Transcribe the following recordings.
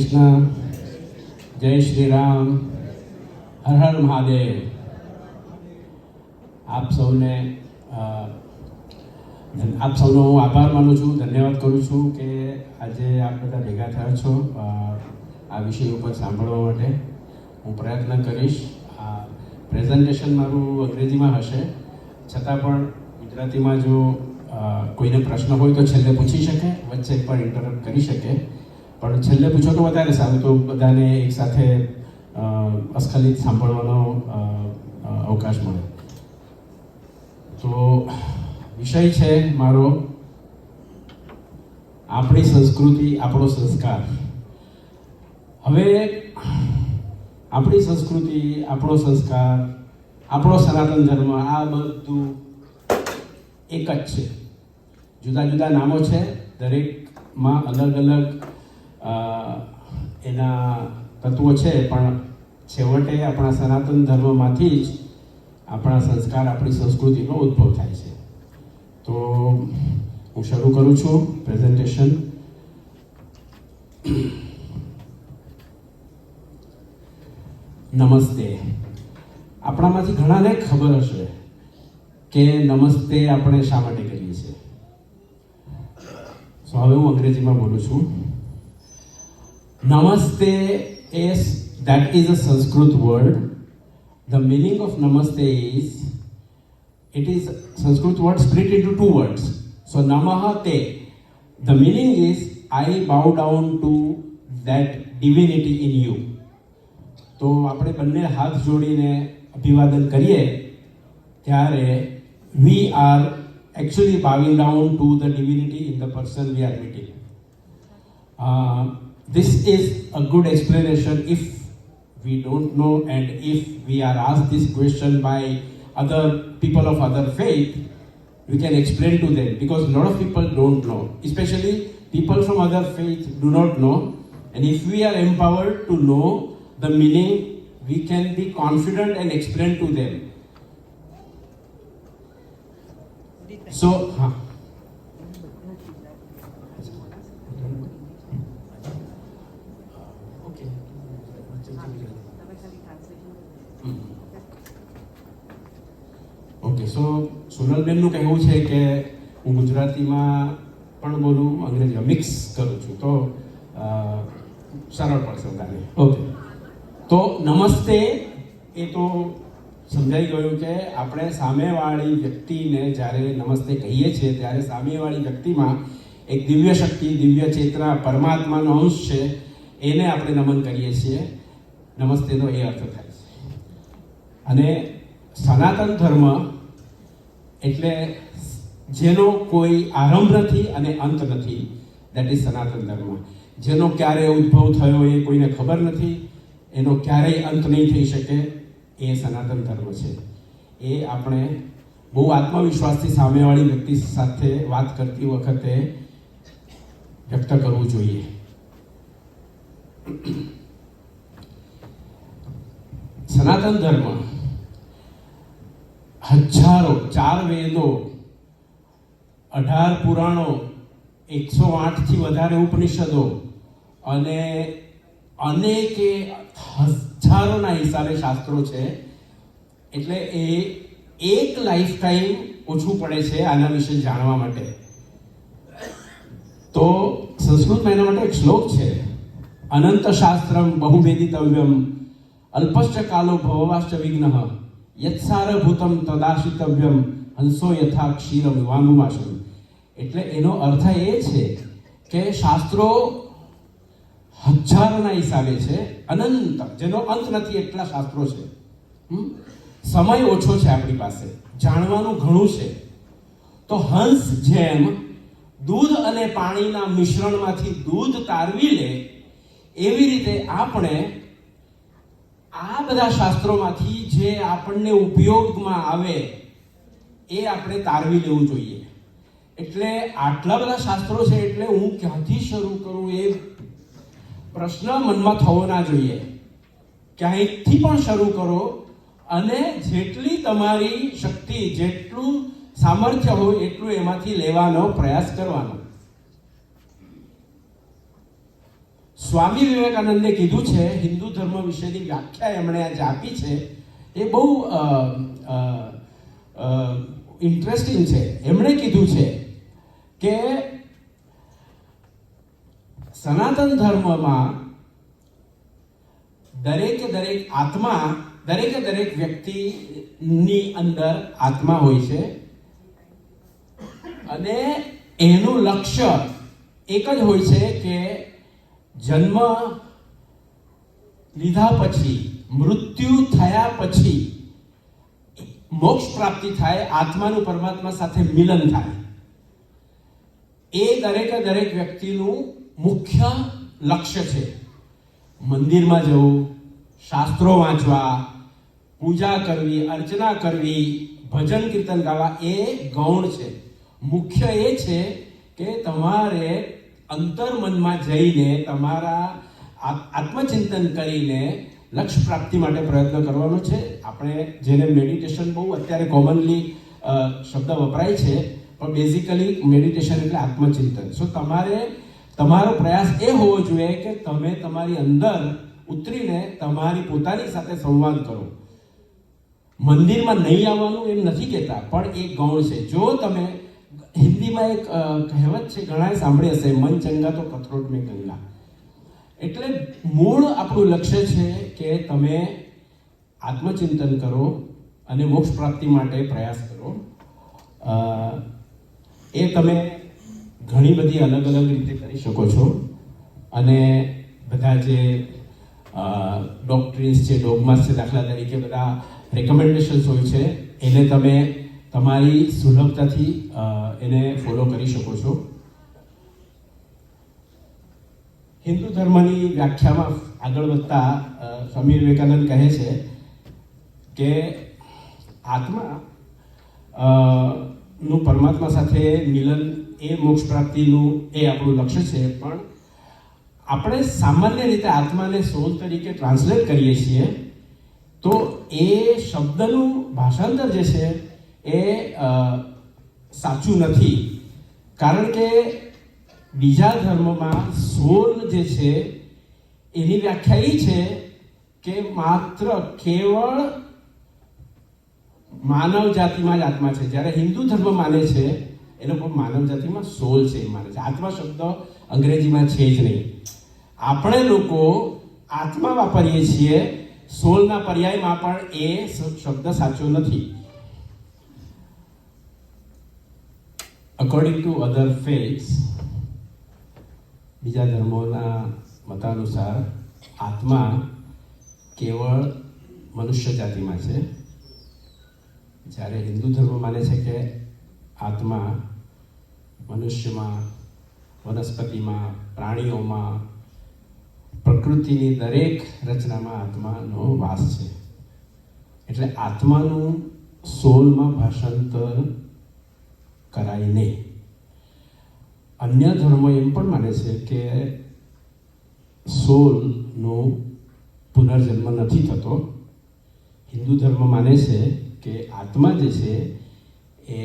કૃષ્ણ, જય શ્રી રામ, હર હર મહાદેવ. આપ સૌનો હું આભાર માનું છું, ધન્યવાદ કરું છું કે આજે આપ બધા ભેગા થયા છો આ વિષય ઉપર સાંભળવા માટે. હું પ્રયત્ન કરીશ. પ્રેઝન્ટેશન મારું અંગ્રેજીમાં હશે, છતાં પણ ગુજરાતીમાં જો કોઈને પ્રશ્ન હોય તો છેલ્લે પૂછી શકે, વચ્ચે પણ ઇન્ટરપ્ટ કરી શકે, પણ છેલ્લે પૂછો તો વધારે સારું, તો બધાને એકસાથે અસ્ખલિત સાંભળવાનો અવકાશ મળે. તો વિષય છે મારો આપણી સંસ્કૃતિ, આપણો સંસ્કાર. હવે આપણી સંસ્કૃતિ, આપણો સંસ્કાર, આપણો સનાતન ધર્મ, આ બધું એક જ છે. જુદા જુદા નામો છે, દરેકમાં અલગ અલગ એના તત્વો છે, પણ છેવટે આપણા સનાતન ધર્મમાંથી જ આપણા સંસ્કાર, આપણી સંસ્કૃતિનો ઉદ્ભવ થાય છે. તો હું શરૂ કરું છું પ્રેઝન્ટેશન. નમસ્તે. આપણામાંથી ઘણાને ખબર હશે કે નમસ્તે આપણે શા માટે કરીએ છીએ. સો હવે હું અંગ્રેજીમાં બોલું છું. નમસ્તે that is a Sanskrit word. The meaning of namaste is, it is Sanskrit word split into two words. So namaha te, the meaning is I bow down to that divinity in you. તો આપણે બંને હાથ જોડીને અભિવાદન કરીએ ત્યારે we are actually bowing down to the divinity in the person we are meeting. This is a good explanation if we don't know, and if we are asked this question by other people of other faith, we can explain to them, because a lot of people don't know, especially people from other faith do not know. And if we are empowered to know the meaning, we can be confident and explain to them. So okay, so સોનલબેનનું કહેવું છે કે હું ગુજરાતીમાં પણ બોલું, અંગ્રેજીમાં mix કરું છું, તો સરળ પડશે બધાને. ઓકે, તો નમસ્તે એ તો સમજાઈ ગયું કે આપણે સામેવાળી વ્યક્તિને જ્યારે નમસ્તે કહીએ છીએ ત્યારે સામેવાળી વ્યક્તિમાં એક દિવ્ય શક્તિ, દિવ્ય ચેતના, પરમાત્માનો અંશ છે, એને આપણે નમન કરીએ છીએ. નમસ્તેનો એ અર્થ થાય છે. અને સનાતન ધર્મ એટલે જેનો કોઈ આરંભ નથી અને અંત નથી, દેટ ઇઝ સનાતન ધર્મ. જેનો ક્યારે ઉદ્ભવ થયો એ કોઈને ખબર નથી, એનો ક્યારેય અંત નહીં થઈ શકે, એ સનાતન ધર્મ છે. એ આપણે બહુ આત્મવિશ્વાસથી સામેવાળી વ્યક્તિ સાથે વાત કરતી વખતે વ્યક્ત કરવું જોઈએ. સનાતન ધર્મ હજારો, 4 વેદો, 18 પુરાણો, 108 થી વધારે ઉપનિષદો અને અનેકે હજારોના હિસાબે શાસ્ત્રો છે. એટલે એ એક લાઈફ ટાઈમ ઓછું પડે છે આના વિશે જાણવા માટે. તો સંસ્કૃતમાં એના માટે એક શ્લોક છે, અનંત શાસ્ત્રમ બહુવેદિતવ્યમ અલ્પશ્ચ કાલો ભવવાશ્ચ વિઘ્નઃ યત્સારભૂતમ તદાશિતવ્યમ હંસો યથા ક્ષીરમ વાંગુમાશમ. એટલે એનો અર્થ એ છે કે શાસ્ત્રો હજારોના હિસાબે છે, અનંત, જેનો અંત નથી એટલા શાસ્ત્રો છે. સમય ઓછો છે આપણી પાસે, જાણવાનું ઘણું છે. તો હંસ જેમ દૂધ અને પાણીના મિશ્રણમાંથી દૂધ તારવી લે, એવી રીતે આપણે આ બધા શાસ્ત્રોમાંથી જે આપણને ઉપયોગમાં આવે એ આપણે તારવી લેવું જોઈએ. એટલે આટલા બધા શાસ્ત્રો છે, એટલે હું ક્યાંથી શરૂ કરું એ પ્રશ્ન મનમાં થવો ના જોઈએ. ક્યાંયથી પણ શરૂ કરો અને જેટલી તમારી શક્તિ, જેટલું સામર્થ્ય હોય એટલું એમાંથી લેવાનો પ્રયાસ કરવાનો. સ્વામી વિવેકાનંદે કીધું છે, હિન્દુ ધર્મ વિશેની વ્યાખ્યા એમણે આજે આપી છે, એ બહુ ઇન્ટરેસ્ટિંગ છે. એમણે કીધું છે કે સનાતન ધર્મમાં દરેક આત્મા, દરેક વ્યક્તિની અંદર આત્મા હોય છે અને એનું લક્ષ્ય એક જ હોય છે કે જન્મ લીધા પછી, મૃત્યુ થયા પછી મોક્ષ પ્રાપ્તિ થાય, આત્માનું પરમાત્મા સાથે મિલન થાય. એ દરેક વ્યક્તિનું મુખ્ય લક્ષ્ય છે. મંદિરમાં જવું, શાસ્ત્રો વાંચવા, પૂજા કરવી, અર્ચના કરવી, ભજન કીર્તન ગાવા એ ગૌણ છે. મુખ્ય એ છે કે તમારે અંતર્મનમાં જઈને તમારા આત્મચિંતન કરીને લક્ષ્ય પ્રાપ્તિ માટે પ્રયત્ન કરવાનો છે. આપણે જેને મેડિટેશન બહુ અત્યારે કોમનલી શબ્દ વપરાય છે, પણ બેઝિકલી મેડિટેશન એટલે આત્મચિંતન. સો તમારો પ્રયાસ એ હોવો જોઈએ કે તમે તમારી અંદર ઉતરીને તમારી પોતાની સાથે સંવાદ કરો. મંદિરમાં નહીં આવવાનું એમ નથી કહેતા, પણ એ ગૌણ છે. જો તમે, હિન્દીમાં એક કહેવત છે, ઘણાએ સાંભળી હશે, મન ચંગા તો કથરોટ મેં ગંગા. એટલે મૂળ આપણું લક્ષ્ય છે કે તમે આત્મચિંતન કરો અને મોક્ષ પ્રાપ્તિ માટે પ્રયાસ કરો. એ તમે ઘણી બધી અલગ રીતે કરી શકો છો. અને બધા જે ડોક્ટ્રીન્સ છે, ડોગમાસ છે, દાખલા તરીકે બધા રેકમેન્ડેશન્સ હોય છે, એને તમે તમારી સુલભતાથી એને ફોલો કરી શકો છો. હિન્દુ ધર્મની વ્યાખ્યામાં આગળ વધતા સ્વામી વિવેકાનંદ કહે છે કે આત્મા નું પરમાત્મા સાથે મિલન એ મોક્ષ પ્રાપ્તિનું એ આપણું લક્ષ્ય છે. પણ આપણે સામાન્ય રીતે આત્માને સોલ તરીકે ટ્રાન્સલેટ કરીએ છીએ, તો એ શબ્દનું ભાષાંતર જે છે એ સાચું નથી. કારણ કે બીજા ધર્મમાં સોલ જે છે એની વ્યાખ્યા એ છે કે માત્ર કેવળ માનવ જાતિમાં જ આત્મા છે. જ્યારે હિન્દુ ધર્મ માને છે એ લોકો માનવ જાતિમાં સોલ છે એ માને છે. આત્મા શબ્દ અંગ્રેજીમાં છે જ નહીં. આપણે લોકો આત્મા વાપરીએ છીએ, સોલના પર્યાયમાં પણ એ શબ્દ સાચો નથી. અકોર્ડિંગ ટુ અધર ફેથ્સ, બીજા ધર્મોના મતાનુસાર આત્મા કેવળ મનુષ્ય જાતિમાં છે, જ્યારે હિન્દુ ધર્મ માને છે કે આત્મા મનુષ્યમાં, વનસ્પતિમાં, પ્રાણીઓમાં, પ્રકૃતિની દરેક રચનામાં આત્માનો વાસ છે. એટલે આત્માનું સોલમાં ભાષાંતર કરાય નહીં. અન્ય ધર્મો એમ પણ માને છે કે સોલનો પુનર્જન્મ નથી થતો. હિન્દુ ધર્મ માને છે કે આત્મા જે છે એ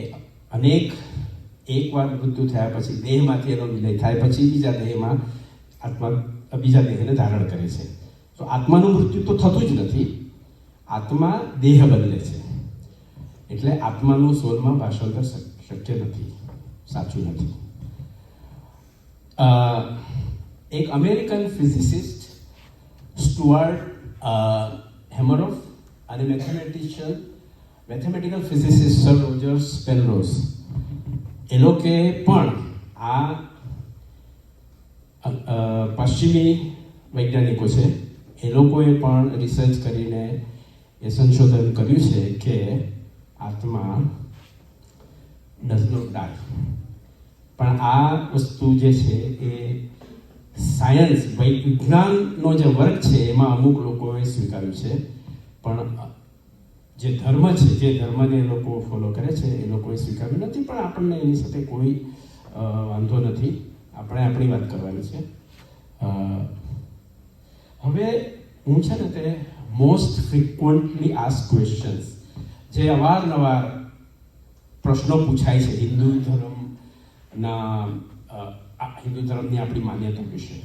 એકવાર મૃત્યુ થયા પછી દેહમાંથી એનો વિલય થાય પછી બીજા દેહમાં આત્મા બીજા દેહને ધારણ કરે છે. તો આત્માનું મૃત્યુ તો થતું જ નથી, આત્મા દેહ બદલે છે. એટલે આત્માનું સોલમાં ભાષાંતર શક્ય નથી, સાચું નથી. એક અમેરિકન ફિઝિસિસ્ટ સ્ટુઅર્ટ હેમરોફ અને mathematical physicist sir Rogers Penrose, એ લોકોએ પણ આ પશ્ચિમી વૈજ્ઞાનિકો છે, એ લોકોએ પણ રિસર્ચ કરીને એ સંશોધન કર્યું છે કે આત્મા ડઝ નોટ ડાય. પણ આ વસ્તુ જે છે એ સાયન્સ, વિજ્ઞાનનો જે વર્ગ છે એમાં અમુક લોકોએ સ્વીકાર્યું છે, પણ જે ધર્મ છે, જે ધર્મને એ લોકો ફોલો કરે છે એ લોકોએ સ્વીકાર્યું નથી. પણ આપણને એની સાથે કોઈ વાંધો નથી, આપણે આપણી વાત કરવાની છે. હવે હું છે ને તે મોસ્ટ ફ્રિકવન્ટલી આસ્ક ક્વેશ્ચન્સ, જે અવારનવાર પ્રશ્નો પૂછાય છે હિન્દુ ધર્મની આપણી માન્યતા વિશે,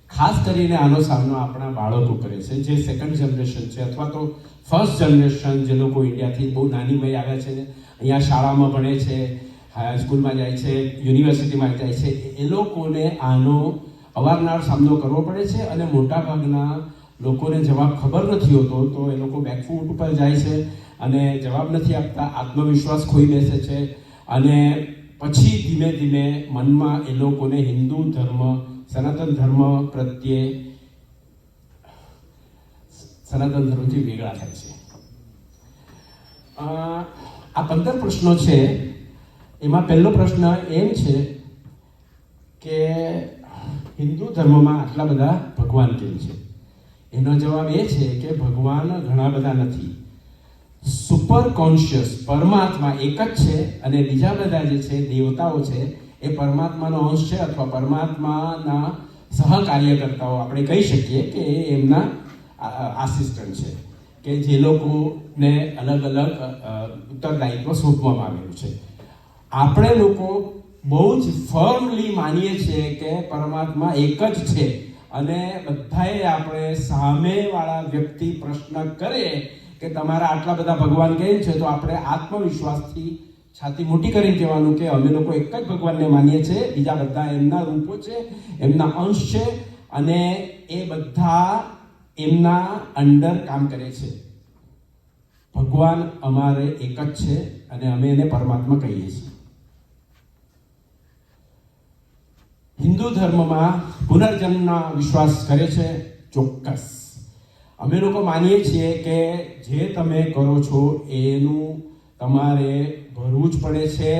ખાસ કરીને આનો સામનો આપણા બાળકો કરે છે, જે સેકન્ડ જનરેશન છે અથવા તો ફર્સ્ટ જનરેશન, જે લોકો ઇન્ડિયાથી બહુ નાની વયે આવ્યા છે, અહીંયા શાળામાં ભણે છે, હાઈસ્કૂલમાં જાય છે, યુનિવર્સિટીમાં જાય છે, એ લોકોને આનો અવારનવાર સામનો કરવો પડે છે. અને મોટાભાગના લોકોને જવાબ ખબર નથી હોતો, તો એ લોકો બેકફૂટ ઉપર જાય છે અને જવાબ નથી આપતા, આત્મવિશ્વાસ ખોઈ બેસે છે. અને પછી ધીમે ધીમે મનમાં એ લોકોને હિન્દુ ધર્મ, સનાતન ધર્મ પ્રત્યે, સનાતન ધર્મથી વેગળા થાય છે. આ 15 પ્રશ્નો છે, એમાં પહેલો પ્રશ્ન એમ છે કે હિન્દુ ધર્મમાં આટલા બધા ભગવાન કેમ છે? એનો જવાબ એ છે કે ભગવાન ઘણા બધા નથી. સુપર કોન્શિયસ પરમાત્મા એક જ છે, અને બીજા બધા જે છે દેવતાઓ છે એ પરમાત્માનો અંશ છે, અથવા પરમાત્માના સહકાર્યકર્તાઓ આપણે કહી શકીએ કે એ એમના આસિસ્ટન્ટ છે, કે જે લોકોને અલગ અલગ ઉત્તરદાયિત્વ સોંપવામાં આવેલું છે. આપણે લોકો બહુ જ ફર્મલી માનીએ છીએ કે પરમાત્મા એક જ છે, અને બધાએ આપણે સામેવાળા વ્યક્તિ પ્રશ્ન કરે કે તમારા આટલા બધા ભગવાન કેમ છે, તો આપણે આત્મવિશ્વાસથી છાતી મોટી કરીને કહેવાનું કે અમે લોકો એક જ ભગવાનને માનીએ છીએ, બીજા બધા એમના રૂપો છે, એમના અંશ છે, અને એ બધા એમના અંડર કામ કરે છે. ભગવાન અમારે એક જ છે, અને અમે એને પરમાત્મા કહીએ છીએ. હિન્દુ ધર્મમાં પુનર્જન્મના વિશ્વાસ કરે છે, ચોક્કસ. અમે લોકો માનીએ છીએ કે જે તમે કરો છો એનું તમારે ભરવું જ પડે છે,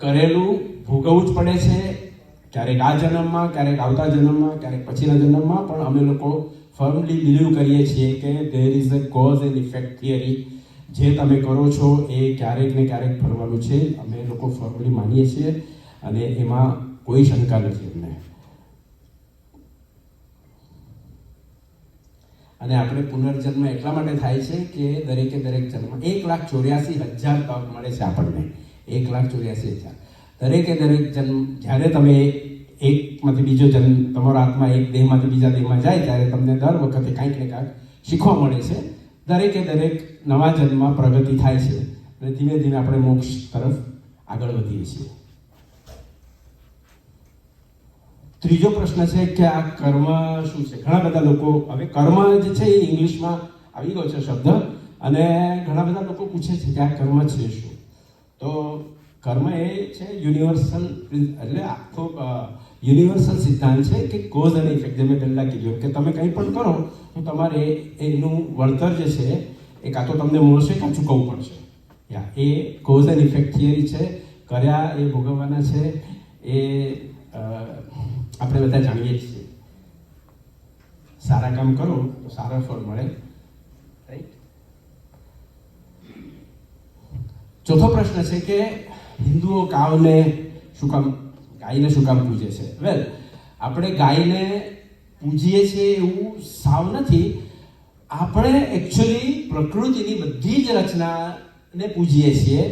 કરેલું ભોગવવું જ પડે છે, ક્યારેક આ જન્મમાં, ક્યારેક આવતા જન્મમાં, ક્યારેક પછીના જન્મમાં. પણ અમે લોકો ફર્મલી બિલીવ કરીએ છીએ કે there is a cause and effect theory. જે તમે કરો છો એ ક્યારેક ને ક્યારેક ફરવાનું છે. અમે લોકો ફર્મલી માનીએ છીએ, અને એમાં કોઈ શંકા નથી અમને. અને આપણે પુનર્જન્મ એટલા માટે થાય છે કે દરેકે દરેક જન્મ 1,84,000 તક મળે છે આપણને. 1,84,000 દરેકે દરેક જન્મ. જ્યારે તમે એકમાંથી બીજો જન્મ, તમારો આત્મા એક દેહમાંથી બીજા દેહમાં જાય, ત્યારે તમને દર વખતે કાંઈક ને કાંઈક શીખવા મળે છે. દરેકે દરેક નવા જન્મમાં પ્રગતિ થાય છે, અને ધીમે ધીમે આપણે મોક્ષ તરફ આગળ વધીએ છીએ. ત્રીજો પ્રશ્ન છે કે આ કર્મ શું છે? ઘણા બધા લોકો, હવે કર્મ જે છે એ ઇંગ્લિશમાં આવી ગયો છે શબ્દ, અને ઘણા બધા લોકો પૂછે છે કે આ કર્મ છે શું? તો કર્મ એ છે યુનિવર્સલ, એટલે આખો યુનિવર્સલ સિદ્ધાંત છે કે કોઝ અને ઇફેક્ટ. જે મેં પહેલાં કીધું કે તમે કંઈ પણ કરો તો તમારે એનું વળતર જે છે એ કાં તો તમને મળશે, કાં ચૂકવવું પડશે. એ કોઝ એન્ડ ઇફેક્ટ થિયરી છે. કર્યા એ ભોગવવાના છે, એ આપણે બધા જાણીએ છીએ. સારા કામ કરો તો સારા ફળ મળે, રાઈટ? ચોથો પ્રશ્ન છે કે હિન્દુઓ ગાયને શું કામ પૂજે છે? વેલ, આપણે ગાયને પૂજીએ છીએ એવું સાવ નથી. આપણે એકચ્યુઅલી પ્રકૃતિની બધી જ રચનાને પૂજીએ છીએ.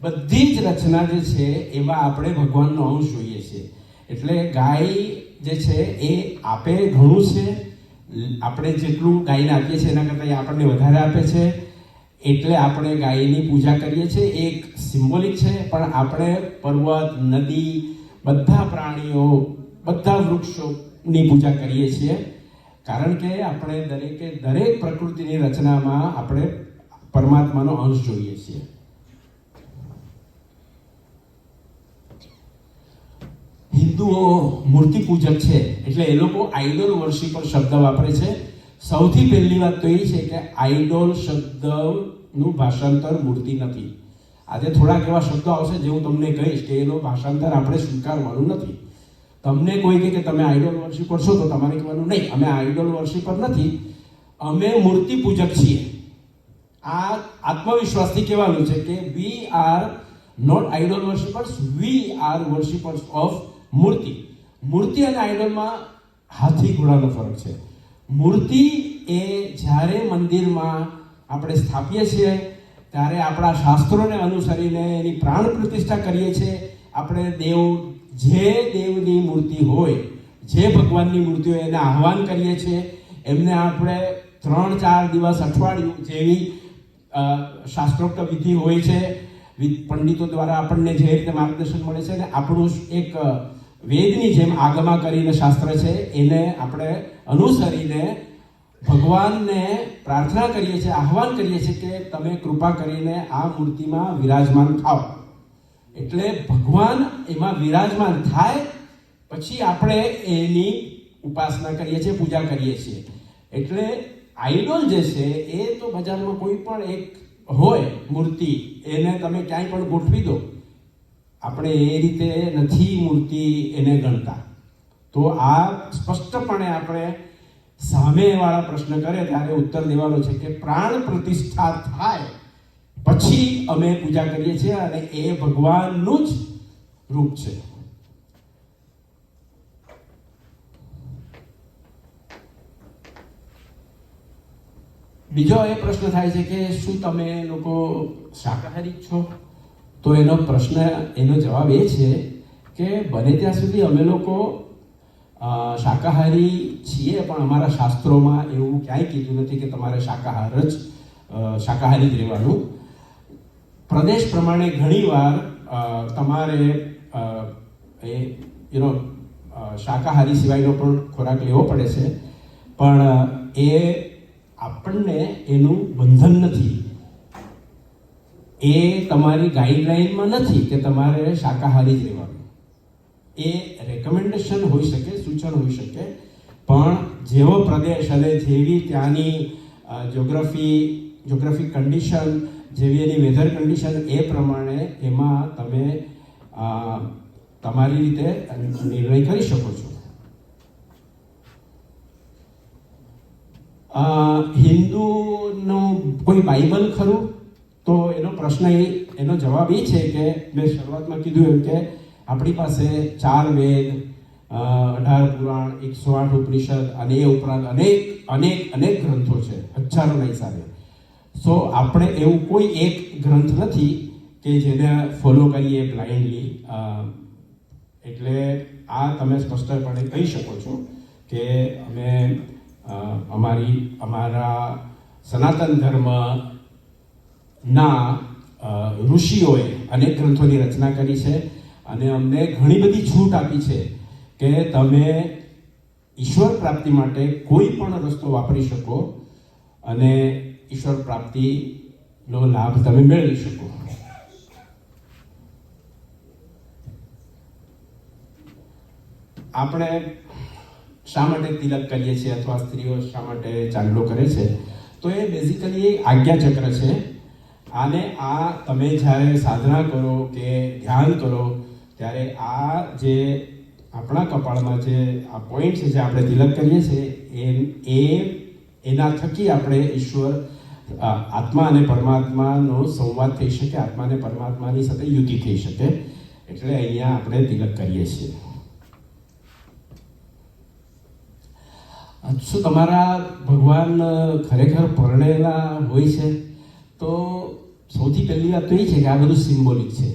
બધી જ રચના જે છે એમાં આપણે ભગવાનનો અંશ જોઈએ છીએ. એટલે ગાય જે છે એ આપે ઘણું છે. આપણે જેટલું ગાયને આપીએ છીએ એના કરતાં એ આપણને વધારે આપે છે. એટલે આપણે ગાયની પૂજા કરીએ છીએ. એક સિમ્બોલિક છે, પણ આપણે પર્વત, નદી, બધા પ્રાણીઓ, બધા વૃક્ષોની પૂજા કરીએ છીએ. કારણ કે આપણે દરેકે દરેક પ્રકૃતિની રચનામાં આપણે પરમાત્માનો અંશ જોઈએ છીએ. હિન્દુઓ મૂર્તિ પૂજક છે, એટલે એ લોકો આઇડોલ વર્શિપર શબ્દ વાપરે છે. સૌથી પહેલી વાત તો એ છે કે આઇડોલ શબ્દનું ભાષાંતર મૂર્તિ નથી. આજે થોડાક એવા શબ્દો આવશે જે હું તમને કહીશ કે એનો ભાષાંતર આપણે સ્વીકારવાનું નથી. તમને કોઈ કહે કે તમે આઇડોલ વર્શિપર છો તો તમારે કહેવાનું નહીં, અમે આઇડોલ વર્શિપર નથી, અમે મૂર્તિ પૂજક છીએ. આ આત્મવિશ્વાસથી કહેવાનું છે કે we are not idol worshippers, we are worshippers of મૂર્તિ. મૂર્તિ અને આઇડોલમાં હાથી ઘોડાનો ફરક છે. મૂર્તિ એ જ્યારે મંદિરમાં આપણે સ્થાપીએ છીએ ત્યારે આપણા શાસ્ત્રોને અનુસરીને એની પ્રાણ પ્રતિષ્ઠા કરીએ છીએ. આપણે દેવ જે દેવની મૂર્તિ હોય, જે ભગવાનની મૂર્તિ હોય એને આહવાન કરીએ છીએ. એમને આપણે 3-4 દિવસ, અઠવાડિયું જેવી શાસ્ત્રોક્ત વિધિ હોય છે, પંડિતો દ્વારા આપણને જે રીતે માર્ગદર્શન મળે છે, ને આપણું એક વેદની જેમ આગમા કરીને શાસ્ત્ર છે, એને આપણે અનુસરીને ભગવાનને પ્રાર્થના કરીએ છીએ, આહવાન કરીએ છીએ કે તમે કૃપા કરીને આ મૂર્તિમાં વિરાજમાન થાઓ. એટલે ભગવાન એમાં વિરાજમાન થાય પછી આપણે એની ઉપાસના કરીએ છીએ, પૂજા કરીએ છીએ. એટલે આઈડોલ જે છે એ તો બજારમાં કોઈ પણ એક હોય મૂર્તિ, એને તમે ક્યાંય પણ ગોઠવી દો, આપણે એ રીતે નથી મૂર્તિ એને ગણતા. તો આ સ્પષ્ટપણે આપણે સામેવાળા પ્રશ્ન કરે ત્યારે ઉત્તર દેવાનો છે કે પ્રાણ પ્રતિષ્ઠા થાય પછી અમે પૂજા કરીએ છીએ, અને એ ભગવાનનું જ રૂપ છે. બીજો એ પ્રશ્ન થાય છે કે શું તમે લોકો શાકાહારી છો? તો એનો જવાબ એ છે કે બને ત્યાં સુધી અમે લોકો શાકાહારી છીએ, પણ અમારા શાસ્ત્રોમાં એવું ક્યાંય કીધું નથી કે તમારે શાકાહારી જ રહેવાનું. પ્રદેશ પ્રમાણે ઘણીવાર તમારે શાકાહારી સિવાયનો પણ ખોરાક લેવો પડે છે, પણ એ આપણને એનું બંધન નથી, એ તમારી ગાઈડલાઈનમાં નથી કે તમારે શાકાહારી જ રહેવાનું. એ રેકમેન્ડેશન હોઈ શકે, સૂચન હોઈ શકે, પણ જેવો પ્રદેશ અને જેવી ત્યાંની જ્યોગ્રાફિક કન્ડિશન, જેવી એની વેધર કન્ડિશન, એ પ્રમાણે એમાં તમે તમારી રીતે નિર્ણય કરી શકો છો. હિન્દુનું કોઈ બાઇબલ ખરું? તો એનો પ્રશ્ન એનો જવાબ એ છે કે મેં શરૂઆતમાં કીધું એમ કે આપણી પાસે 4 વેદ, 18 પુરાણ, 108 ઉપનિષદ અને એ ઉપરાંત અનેક ગ્રંથો છે, હજારોના હિસાબે. સો આપણે એવું કોઈ એક ગ્રંથ નથી કે જેને ફોલો કરીએ બ્લાઇન્ડલી. એટલે આ તમે સ્પષ્ટપણે કહી શકો છો કે અમે અમારા સનાતન ધર્મના ઋષિઓએ અનેક ગ્રંથોની રચના કરી છે, અને અમને ઘણી બધી છૂટ આપી છે કે તમે ઈશ્વર પ્રાપ્તિ માટે કોઈ પણ રસ્તો વાપરી શકો અને ઈશ્વર પ્રાપ્તિનો લાભ તમે મેળવી શકો. આપણે શા માટે તિલક કરીએ છીએ, અથવા સ્ત્રીઓ શા માટે ચાંદલો કરે છે? તો એ બેઝિકલી એક આજ્ઞાચક્ર છે. આને તમે જ્યારે સાધના કરો કે ધ્યાન કરો ત્યારે આ જે આપણા કપાળમાં જે આ પોઈન્ટ છે, જે આપણે તિલક કરીએ છીએ, એના થકી આપણે ઈશ્વર, આત્મા અને પરમાત્માનો સંવાદ થઈ શકે, આત્મા અને પરમાત્માની સાથે યુતિ થઈ શકે. એટલે અહીંયા આપણે તિલક કરીએ છીએ. શું તમારા ભગવાન ખરેખર પરણેલા હોય છે? તો સૌથી પહેલી વાત તો એ છે કે આ બધું સિમ્બોલિક છે.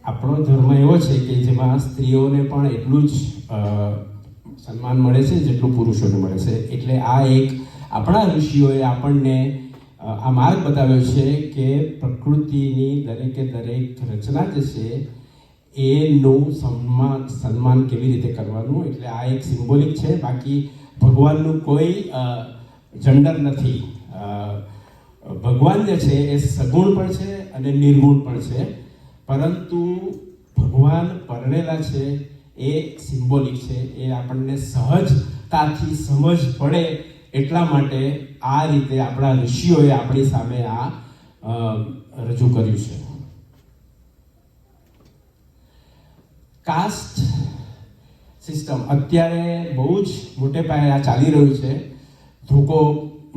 આપણો ધર્મ એવો છે કે જેમાં સ્ત્રીઓને પણ એટલું જ સન્માન મળે છે જેટલું પુરુષોને મળે છે. એટલે આ એક આપણા ઋષિઓએ આપણને આ માર્ગ બતાવ્યો છે કે પ્રકૃતિની દરેકે દરેક રચના જે છે એનું સન્માન કેવી રીતે કરવાનું. એટલે આ એક સિમ્બોલિક છે. બાકી ભગવાનનું કોઈ જન્ડર નથી. ભગવાન જે છે એ સગુણ પણ છે અને નિર્ગુણ પણ છે, પરંતુ ભગવાન પરણેલા છે એ સિમ્બોલિક છે. એ આપણને સહજતાથી સમજ પડે એટલા માટે આ રીતે આપણા ઋષિઓએ આપણી સામે આ રજૂ કર્યું છે. કાસ્ટ સિસ્ટમ અત્યારે બહુ જ મોટે પાયે આ ચાલી રહ્યું છે. ધોકો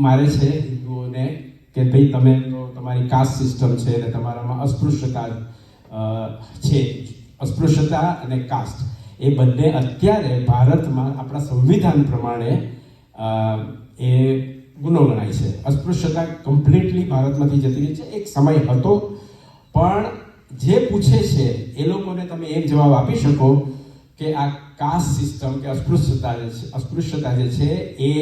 મારે છે હિન્દુઓને કે ભાઈ તમે તો તમારી કાસ્ટ સિસ્ટમ છે અને તમારામાં અસ્પૃશ્યતા છે. અસ્પૃશ્યતા અને કાસ્ટ એ બંને અત્યારે ભારતમાં આપણા સંવિધાન પ્રમાણે એ ગુનો ગણાય છે. અસ્પૃશ્યતા કમ્પ્લીટલી ભારતમાંથી જતી રહી છે. એક સમય હતો, પણ જે પૂછે છે એ લોકોને તમે એમ જવાબ આપી શકો કે આ કાસ્ટ સિસ્ટમ કે અસ્પૃશ્યતા જે છે એ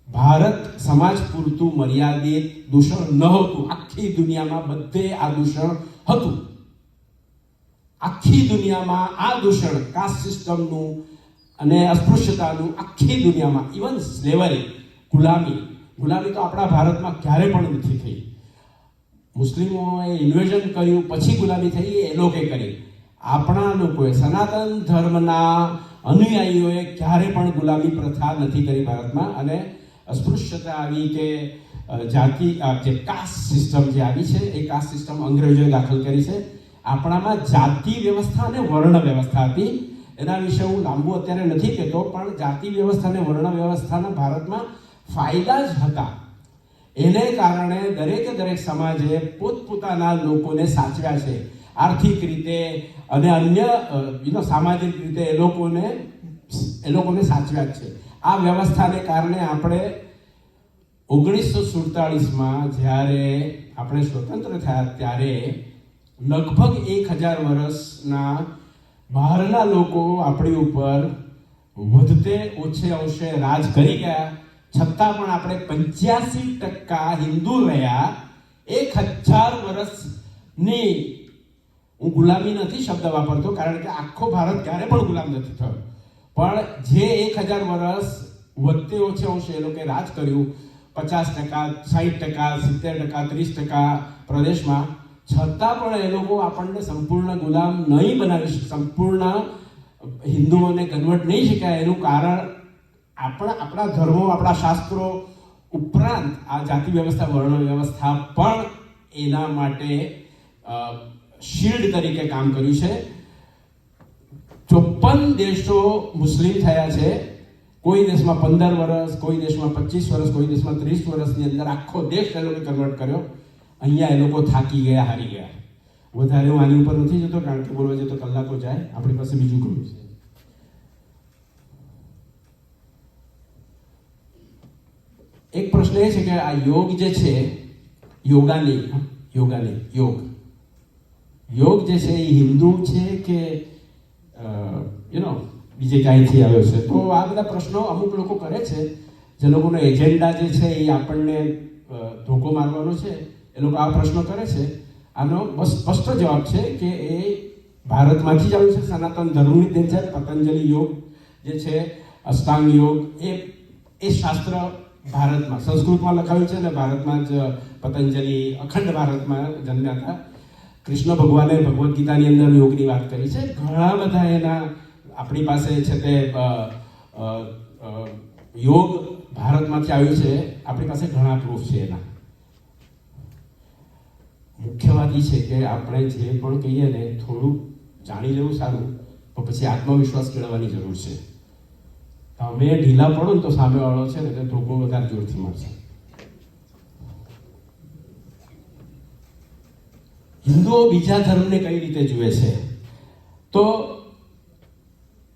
ભારત સમાજ પૂરતું મર્યાદિત દૂષણ ન હતું. આખી દુનિયામાં બધે આ દૂષણ હતું. આખી દુનિયામાં આ દૂષણ કાસ્ટ સિસ્ટમનું અને અસ્પૃશ્યતાનું આખી દુનિયામાં, ઇવન સ્લેવરી, ગુલામી તો આપણા ભારતમાં ક્યારે પણ નથી થઈ. મુસ્લિમોએ ઇન્વેઝન કર્યું પછી ગુલામી થઈ, એ લોકોએ કરી. આપણા લોકોએ, સનાતન ધર્મના અનુયાયીઓએ ક્યારે પણ ગુલામી પ્રથા નથી કરી ભારતમાં. અને અસ્પૃશ્યતા આવી કે જાતિ, જે કાસ્ટ સિસ્ટમ જે આવી છે એ કાસ્ટ સિસ્ટમ અંગ્રેજોએ દાખલ કરી છે. આપણામાં જાતિ વ્યવસ્થા અને વર્ણ વ્યવસ્થા હતી. એના વિશે હું લાંબુ અત્યારે નથી કહેતો, પણ જાતિ વ્યવસ્થા અને વર્ણ વ્યવસ્થાના ભારતમાં ફાયદા જ હતા. એને કારણે દરેક સમાજે પોતપોતાના લોકોને સાચવ્યા છે. આર્થિક રીતે અને અન્ય સામાજિક રીતે એ લોકોને સાચવ્યા છે. આ વ્યવસ્થાને કારણે આપણે 1947માં જ્યારે આપણે સ્વતંત્ર થયા ત્યારે લગભગ 1000 વર્ષના બહારના લોકો આપણી ઉપર વધતે ઓછે અંશે રાજ કરી ગયા, છતાં પણ આપણે 85% હિન્દુ રહ્યા. 1000 વર્ષની, હું ગુલામી નથી શબ્દ વાપરતો કારણ કે આખો ભારત ક્યારે પણ ગુલામ નથી થયો, પણ જે 1000 વર્ષ વધતે ઓછે અંશે એ લોકોએ રાજ કર્યું, 50%, 60%, 70%, 30% પ્રદેશમાં, છતાં પણ એ લોકો આપણને સંપૂર્ણ ગુલામ નહીં બનાવી શકે, સંપૂર્ણ હિન્દુઓને કન્વર્ટ નહીં શક્યા. એનું કારણ આપણા ધર્મો, આપણા શાસ્ત્રો ઉપરાંત આ જાતિ વ્યવસ્થા, વર્ણ વ્યવસ્થા પણ એના માટે શિલ્ડ તરીકે કામ કર્યું છે. 54 દેશો મુસ્લિમ થયા છે. કોઈ દેશમાં 15 વર્ષ, કોઈ દેશમાં 25 વર્ષ, કોઈ દેશમાં 30 વર્ષની અંદર આખો દેશ એ લોકો કન્વર્ટ કર્યો. અહીંયા એ લોકો થાકી ગયા, હારી ગયા. વધારે હું આની ઉપર નથી જતો કારણ કે બોલવા જતો કલાકો જાય, આપણી પાસે બીજું ઘણું છે. એક પ્રશ્ન એ છે કે આ યોગ જે છે, યોગ જે છે એ હિન્દુ છે કે બીજે કાંઈથી આવ્યો છે? તો આ બધા પ્રશ્નો અમુક લોકો કરે છે, જે લોકોનો એજન્ડા જે છે એ આપણને ધોકો મારવાનો છે. એ લોકો આ પ્રશ્નો કરે છે. આનો બસ સ્પષ્ટ જવાબ છે કે એ ભારતમાંથી જ આવ્યું છે, સનાતન ધર્મની દેન છે. પતંજલિ યોગ જે છે, અષ્ટાંગ યોગ, એ શાસ્ત્ર ભારતમાં સંસ્કૃતમાં લખાયું છે અને ભારતમાં જ પતંજલિ અખંડ ભારતમાં જન્મ્યા હતા. કૃષ્ણ ભગવાને ભગવદ્ ગીતાની અંદર યોગની વાત કરી છે. ઘણા બધા એના આપણી પાસે છે તે યોગ ભારતમાંથી આવ્યું છે. આપણી પાસે ઘણા પ્રૂફ છે એના. મુખ્ય વાત એ છે કે આપણે જે પણ કહીએ ને થોડું જાણી લેવું સારું, પણ પછી આત્મવિશ્વાસ કેળવવાની જરૂર છે. તમે ઢીલા પડો ને તો સામેવાળો છે ને તે ધોકો વધારે જોરથી મારશે. હિન્દુઓ બીજા ધર્મને કઈ રીતે જુએ છે? તો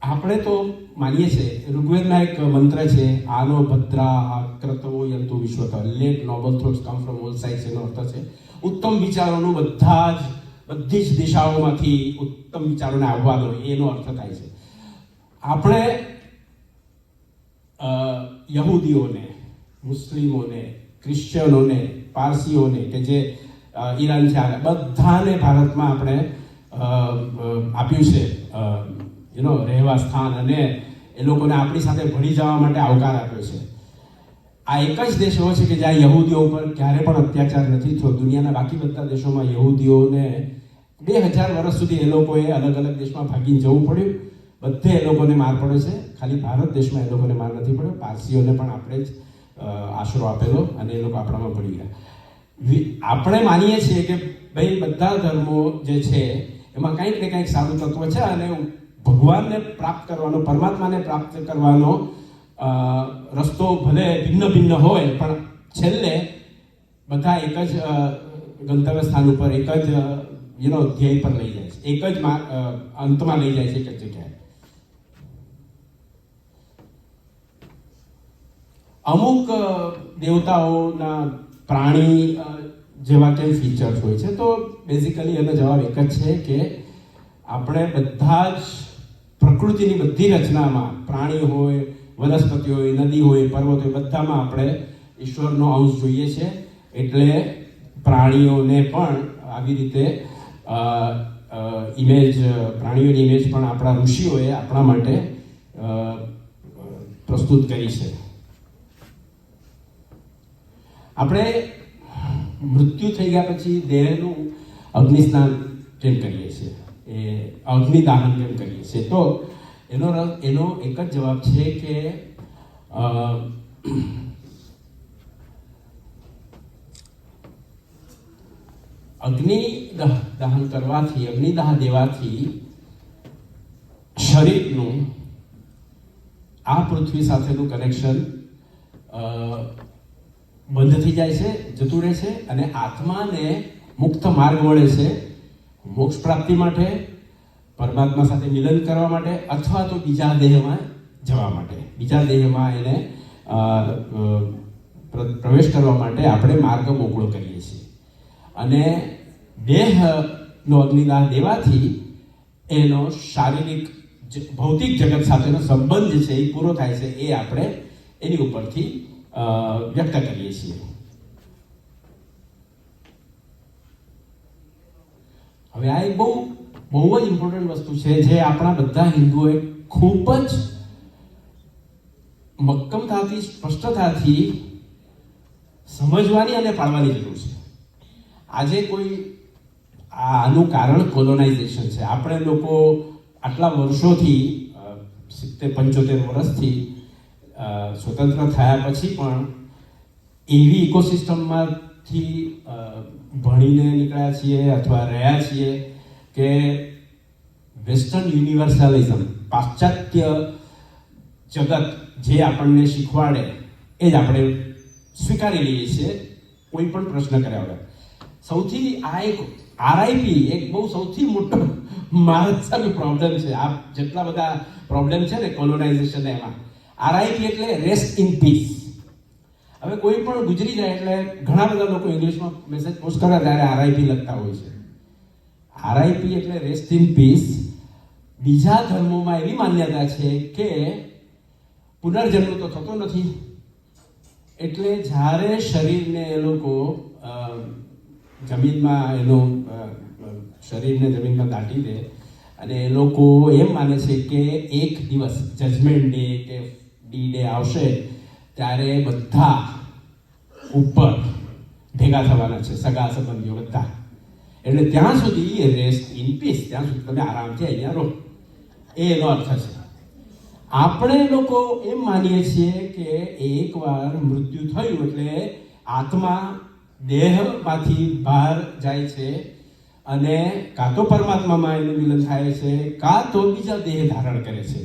આપણે તો માનીએ છીએ, ઋગ્વેદમાં એક મંત્ર છે, આનો ભદ્રા ક્રતવો યંતુ વિશ્વત, let noble thoughts come from all sides. એનો અર્થ છે ઉત્તમ વિચારોનું બધી જ દિશાઓમાંથી ઉત્તમ વિચારોને આવવા દો. એનો અર્થ થાય છે આપણે યહૂદીઓને, મુસ્લિમોને, ક્રિશ્ચિયનોને, પારસીઓને કે જે ઈરાનથી આવ્યા, બધાને ભારતમાં આપણે આપ્યું છે રહેવા સ્થાન, અને એ લોકોને આપણી સાથે ભળી જવા માટે આવકાર આપ્યો છે. આ એક જ દેશ એવો છે કે જ્યાં યહૂદીઓ ઉપર ક્યારે પણ અત્યાચાર નથી થયો. દુનિયાના બાકી બધા દેશોમાં યહૂદીઓને 2000 વર્ષ સુધી એ લોકોએ અલગ અલગ દેશમાં ભાગીને જવું પડ્યું. બધે એ લોકોને માર પડે છે. ખાલી ભારત દેશમાં એ લોકોને માર નથી પડ્યો. પારસીઓને પણ આપણે જ આશરો આપેલો અને એ લોકો આપણામાં ભળી ગયા. આપણે માનીએ છીએ કે ભાઈ બધા ધર્મો જે છે એમાં કંઈક ને કંઈક સારું તત્વ છે અને ભગવાનને પ્રાપ્ત કરવાનો, પરમાત્માને પ્રાપ્ત કરવાનો રસ્તો ભલે ભિન્ન ભિન્ન હોય, પણ છેલ્લે બધા એક જ ગંતવ્ય સ્થાન ઉપર, એક જ ધ્યેય પર લઈ જાય છે, એક જ અંતમાં લઈ જાય છે, એક જ જગ્યાએ. અમુક દેવતાઓના પ્રાણી જેવા કંઈ ફીચર્સ હોય છે. તો બેઝિકલી એનો જવાબ એક જ છે કે આપણે બધા જ પ્રકૃતિની બધી રચનામાં, પ્રાણી હોય, વનસ્પતિ હોય, નદી હોય, પર્વત હોય, બધામાં આપણે ઈશ્વરનો અંશ જોઈએ છે. એટલે પ્રાણીઓને પણ આવી રીતે પ્રાણીઓની ઇમેજ પણ આપણા ઋષિઓએ આપણા માટે પ્રસ્તુત કરી છે. આપણે મૃત્યુ થઈ ગયા પછી દેહનું અગ્નિસ્નાન કેમ કરીએ છીએ, એ અગ્નિદાહન કેમ કરીએ છીએ? તો એનો એક જ જવાબ છે કે અગ્નિદાહન કરવાથી, અગ્નિદાહ દેવાથી શરીરનું આ પૃથ્વી સાથેનું કનેક્શન બંધ થઈ જાય છે, જતું રહે છે, અને આત્માને મુક્ત માર્ગ મળે છે મોક્ષ પ્રાપ્તિ માટે, પરમાત્મા સાથે મિલન કરવા માટે, અથવા તો બીજા દેહમાં જવા માટે, બીજા દેહમાં એને પ્રવેશ કરવા માટે આપણે માર્ગ મોકળો કરીએ છીએ. અને દેહનો અગ્નિદાહ દેવાથી એનો શારીરિક ભૌતિક જગત સાથેનો સંબંધ છે એ પૂરો થાય છે. એ આપણે એની ઉપરથી વ્યક્ત કરીએ છીએ. હવે આ એક બહુ જ ઇમ્પોર્ટન્ટ વસ્તુ છે જે આપણા બધા હિન્દુઓએ ખૂબ જ મક્કમતાથી, સ્પષ્ટતાથી સમજવાની અને પાળવાની જરૂર છે. આજે કોઈ આનું કારણ કોલોનાઇઝેશન છે. આપણે લોકો આટલા વર્ષોથી 70-75 વર્ષથી સ્વતંત્ર થયા પછી પણ એવી ઇકોસિસ્ટમમાંથી ભણીને નીકળ્યા છીએ અથવા રહ્યા છીએ કે વેસ્ટર્ન યુનિવર્સલિઝમ, પાશ્ચાત્ય જગત જે આપણને શીખવાડે એ જ આપણે સ્વીકારી લઈએ છીએ કોઈ પણ પ્રશ્ન કર્યા વગર. સૌથી આ એક આરઆઈપી એક બહુ સૌથી મોટો માણસાનો પ્રોબ્લેમ છે. આ જેટલા બધા પ્રોબ્લેમ છે ને કોલોનાઇઝેશન, એમાં આરઆઈપી એટલે રેસ્ટ ઇન પીસ. હવે કોઈ પણ ગુજરી જાય એટલે ઘણા બધા લોકો ઇંગ્લિશમાં મેસેજ પોસ્ટ કરે ત્યારે આરઆઈપી લખતા હોય છે. આરઆઈપી એટલે રેસ્ટ ઇન પીસ. બીજા ધર્મોમાં એવી માન્યતા છે કે પુનર્જન્મ તો થતો નથી, એટલે જ્યારે શરીરને એ લોકો શરીરને જમીનમાં દાટી દે અને એ લોકો એમ માને છે કે એક દિવસ જજમેન્ટ ડે કે ડી-ડે આવશે ત્યારે બધા ઉપર ભેગા થવાના છે, સગા સંબંધીઓ બધા. એટલે ત્યાં સુધી રેસ્ટ ઇન પીસ, ત્યાં સુધી તમે આરામથી અહીંયા રહો, એનો અર્થ છે. આપણે લોકો એમ માનીએ છીએ કે એકવાર મૃત્યુ થયું એટલે આત્મા દેહમાંથી બહાર જાય છે અને કાં તો પરમાત્મામાં એનું મિલન થાય છે, કાં તો બીજા દેહ ધારણ કરે છે.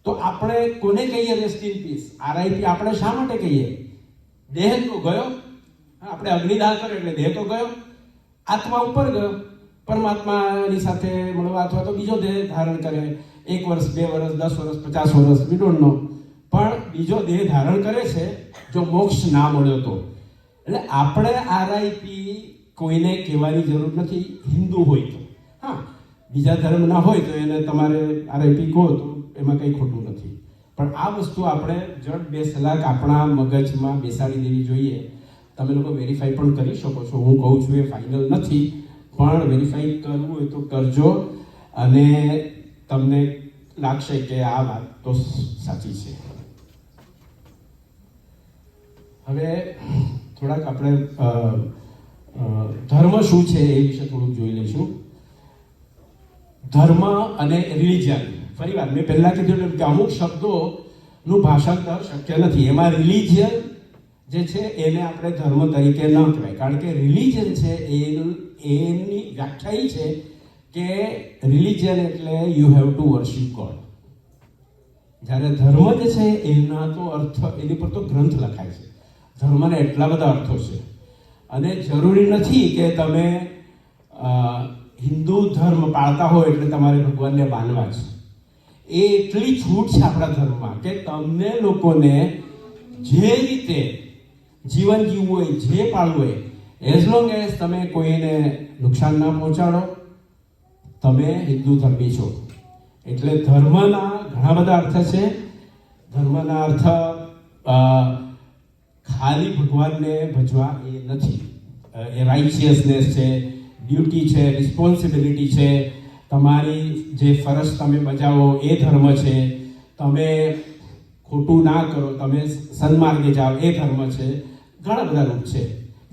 તો આપણે કોને કહીએ રેસ્ટ ઇન પીસ? આરઆઈપી આપણે શા માટે કહીએ? દેહ તો ગયો, આપણે અગ્નિદાહ કર્યો એટલે દેહ તો ગયો, આત્મા ઉપર ગયો, પરમાત્માની સાથે મળવા અથવા તો બીજો દેહ ધારણ કરે. 1 વર્ષ, 2 વર્ષ, 10 વર્ષ, 50 વર્ષ, વી ડોન્ટ નો, પણ બીજો દેહ ધારણ કરે છે જો મોક્ષ ના મળ્યો તો. એટલે આપણે આરઆઈપી કોઈને કહેવાની જરૂર નથી, હિન્દુ હોય તો. હા, બીજા ધર્મના હોય તો એને તમારે આરઆઈપી કહો તો એમાં કંઈ ખોટું નથી. પણ આ વસ્તુ આપણે જડ બેસલાક આપણા મગજમાં બેસાડી દેવી જોઈએ. તમે લોકો વેરીફાઈ પણ કરી શકો છો. હું કહું છું એ ફાઇનલ નથી, પણ વેરીફાઈ કરવું હોય તો કરજો અને તમને લાગશે કે આ વાત તો સાચી છે. હવે થોડાક આપણે ધર્મ શું છે એ વિશે થોડુંક જોઈ લઈશું. ધર્મ અને રિલિજન, ફરી વાર મેં પહેલા કીધું કે અમુક શબ્દોનું ભાષાંતર શક્ય નથી. એમાં રિલિજન જે છે એને આપણે ધર્મ તરીકે ન કહેવાય, કારણ કે રિલિજન છે એની વ્યાખ્યા એ છે કે રિલિજન એટલે you have to worship God. જ્યારે ધર્મ જે છે એના તો અર્થ, એની પર તો ગ્રંથ લખાય છે. ધર્મને એટલા બધા અર્થો છે અને જરૂરી નથી કે તમે હિન્દુ ધર્મ પાળતા હોય એટલે તમારે ભગવાનને માનવા છે. એ એટલી છૂટ છે આપણા ધર્મમાં કે તમને લોકોને જે રીતે જીવન જીવવું હોય, જે પાળવું હોય એઝ લોંગ એઝ તમે કોઈને નુકસાન ના પહોંચાડો, તમે હિન્દુ ધર્મી છો. એટલે ધર્મના ઘણા બધા અર્થ છે. ધર્મના અર્થ ખાલી ભગવાનને ભજવા એ નથી. એ રાઇચિયસનેસ છે, ડ્યુટી છે, રિસ્પોન્સિબિલિટી છે. તમારી જે ફરજ તમે બજાવો એ ધર્મ છે. તમે ખોટું ના કરો, તમે સન્માર્ગે જાઓ એ ધર્મ છે. ઘણા બધા રૂપ છે,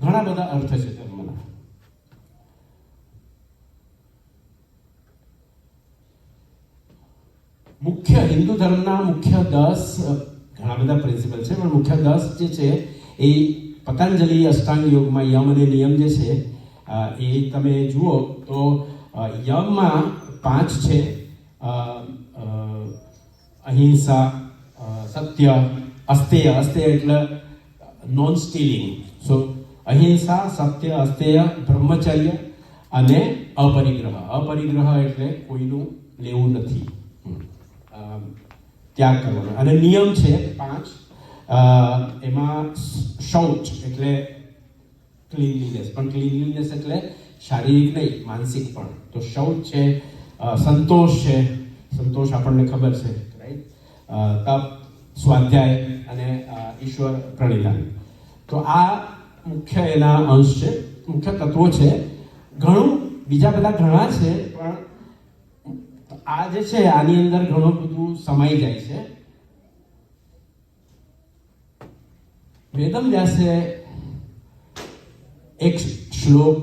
ઘણા બધા અર્થ છે ધર્મના. મુખ્ય હિન્દુ ધર્મના મુખ્ય 10 ઘણા બધા પ્રિન્સિપલ છે, પણ મુખ્ય 10 જે છે એ પતંજલિ અષ્ટાંગ યોગમાં યમ અને નિયમ જે છે એ તમે જુઓ તો યમમાં 5 છે. અહિંસા, સત્ય, અસ્તેય. અસ્તેય એટલે નોન સ્ટીલિંગ. સો અહિંસા, સત્ય, અસ્તેય, બ્રહ્મચર્ય અને અપરિગ્રહ. અપરિગ્રહ એટલે કોઈનું લેવું નથી, ત્યાગ કરવાનો. અને નિયમ છે 5. એમાં શૌચ એટલે ક્લીનલીનેસ, પણ ક્લીનલીનેસ એટલે શારીરિક નહીં, માનસિક પણ. તો શૌચ છે. સંતોષ છે, સંતોષ આપણને ખબર છે, રાઈટ. તપ, સ્વાધ્યાય અને ઈશ્વર પ્રણિધાન. તો આ મુખ્ય એના અંશ છે, મુખ્ય તત્વો છે. ઘણું બીજા બધા ઘણા છે, પણ આ જે છે આની અંદર ઘણું બધું સમાઈ જાય છે. વેદમ વ્યાસે એક શ્લોક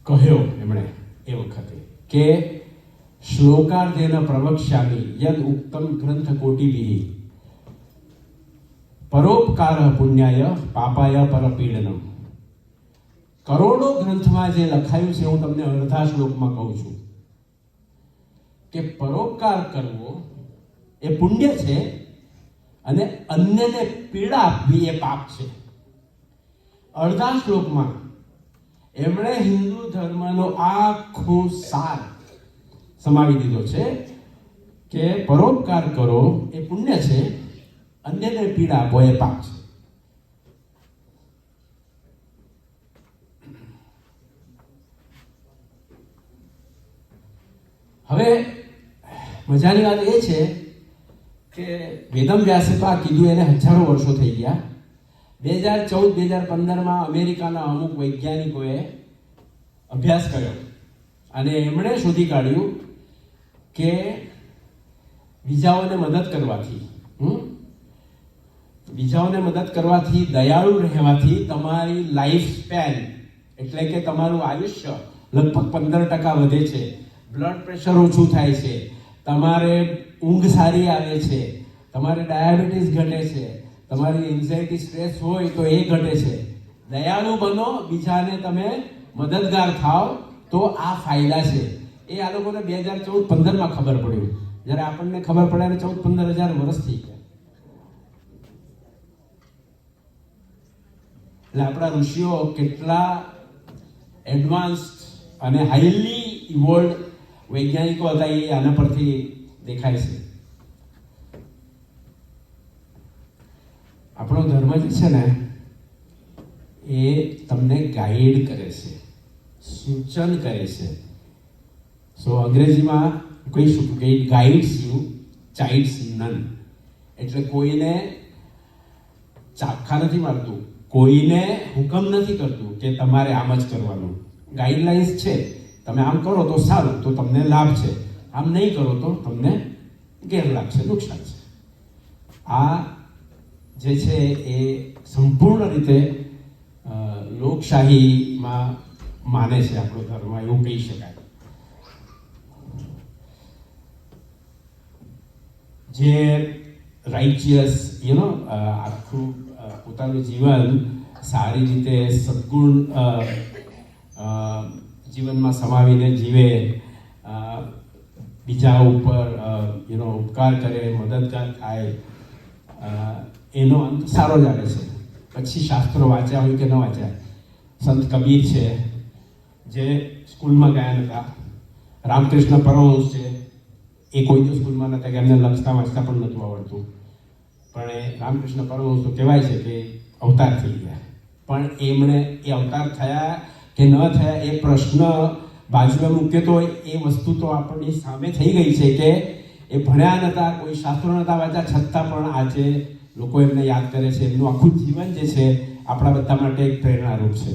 કહ્યો એમણે એ વખતે કે શ્લોકાર્ધેન પ્રવક્ષ્યામિ યદ ઉક્તમ ગ્રંથ કોટિભિઃ પરોપકાર પુણ્યાય પાપાય પરપીડનમ. કરોડો ગ્રંથમાં જે લખાયું છે હું તમને અડધા શ્લોકમાં કહું છું કે પરોપકાર કરવો એ પુણ્ય છે અને અન્યને પીડા આપવી એ પાપ છે. અડધા શ્લોકમાં એમણે હિન્દુ ધર્મનો આખો સાર સમાવી દીધો છે કે પરોપકાર કરો એ પુણ્ય છે, અન્યને પીડા આપો એ પાપ છે. હવે મજાની વાત એ છે કે વેદમ વ્યાસે તો આ કીધું એને હજારો વર્ષો થઈ ગયા. 2014-2015માં અમેરિકાના અમુક વૈજ્ઞાનિકોએ અભ્યાસ કર્યો અને એમણે શોધી કાઢ્યું કે બીજાઓને મદદ કરવાથી, દયાળુ રહેવાથી તમારી લાઈફ સ્પેન એટલે કે તમારું આયુષ્ય લગભગ 15% વધે છે. બ્લડ પ્રેશર ઓછું થાય છે, તમારે ઊંઘ સારી આવે છે, તમારે ડાયાબિટીસ ઘટે છે, તમારી એન્ઝાઇટી સ્ટ્રેસ હોય તો એ ઘટે છે. દયાળુ બનો, બીજાને તમે મદદગાર થાવ તો આ ફાયદા છે. એ આ લોકોને 2014-15માં ખબર પડ્યું, જ્યારે આપણને ખબર પડ્યા 14-15 હજાર વર્ષ થઈ ગયા. એટલે આપણા ઋષિઓ કેટલા એડવાન્સ્ડ અને હાઈલી ઇવોલ્વ વૈજ્ઞાનિકો હતા એ આના પરથી દેખાય છે. આપણો ધર્મ જે છે ને એ તમને ગાઈડ કરે છે, સૂચન કરે છે. સો અંગ્રેજીમાં કહીશું કે it guides you, childs none. એટલે કોઈને ચાપખા નથી મારતું, કોઈને હુકમ નથી કરતું કે તમારે આમ જ કરવાનું. ગાઈડલાઇન્સ છે, તમે આમ કરો તો સારું, તો તમને લાભ છે, આમ નહીં કરો તો તમને ગેરલાભ છે, નુકસાન છે. આ જે છે એ સંપૂર્ણ રીતે લોકશાહીમાં માને છે આપણો ધર્મ, એવું કહી શકાય. જે રાઇચિયસ આખું પોતાનું જીવન સારી રીતે સદગુણ જીવનમાં સમાવીને જીવે, બીજા ઉપર ઉપકાર કરે, મદદગાર થાય, એનો અંત સારો જ આવે છે. પછી શાસ્ત્રો વાંચ્યા હોય કે ન વાંચ્યા. સંત કબીર છે જે સ્કૂલમાં ગયા નહોતા, રામકૃષ્ણ પરમહંસ છે એ કોઈ દિવસ સ્કૂલમાં નહોતા કે એમને લખતા વાંચતા પણ નહોતું આવડતું, પણ એ રામકૃષ્ણ પરમહંસ તો કહેવાય છે કે અવતાર થઈ ગયા, પણ એમણે એ અવતાર થયા કે ન થયા એ પ્રશ્ન બાજુમાં મૂક્યો તો એ વસ્તુ તો આપણી સામે થઈ ગઈ છે કે એ ભણ્યા નહોતા, કોઈ શાસ્ત્રો નહોતા વાંચ્યા, છતાં પણ આજે લોકો એમને યાદ કરે છે. એમનું આખું જીવન જે છે આપણા બધા માટે એક પ્રેરણારૂપ છે.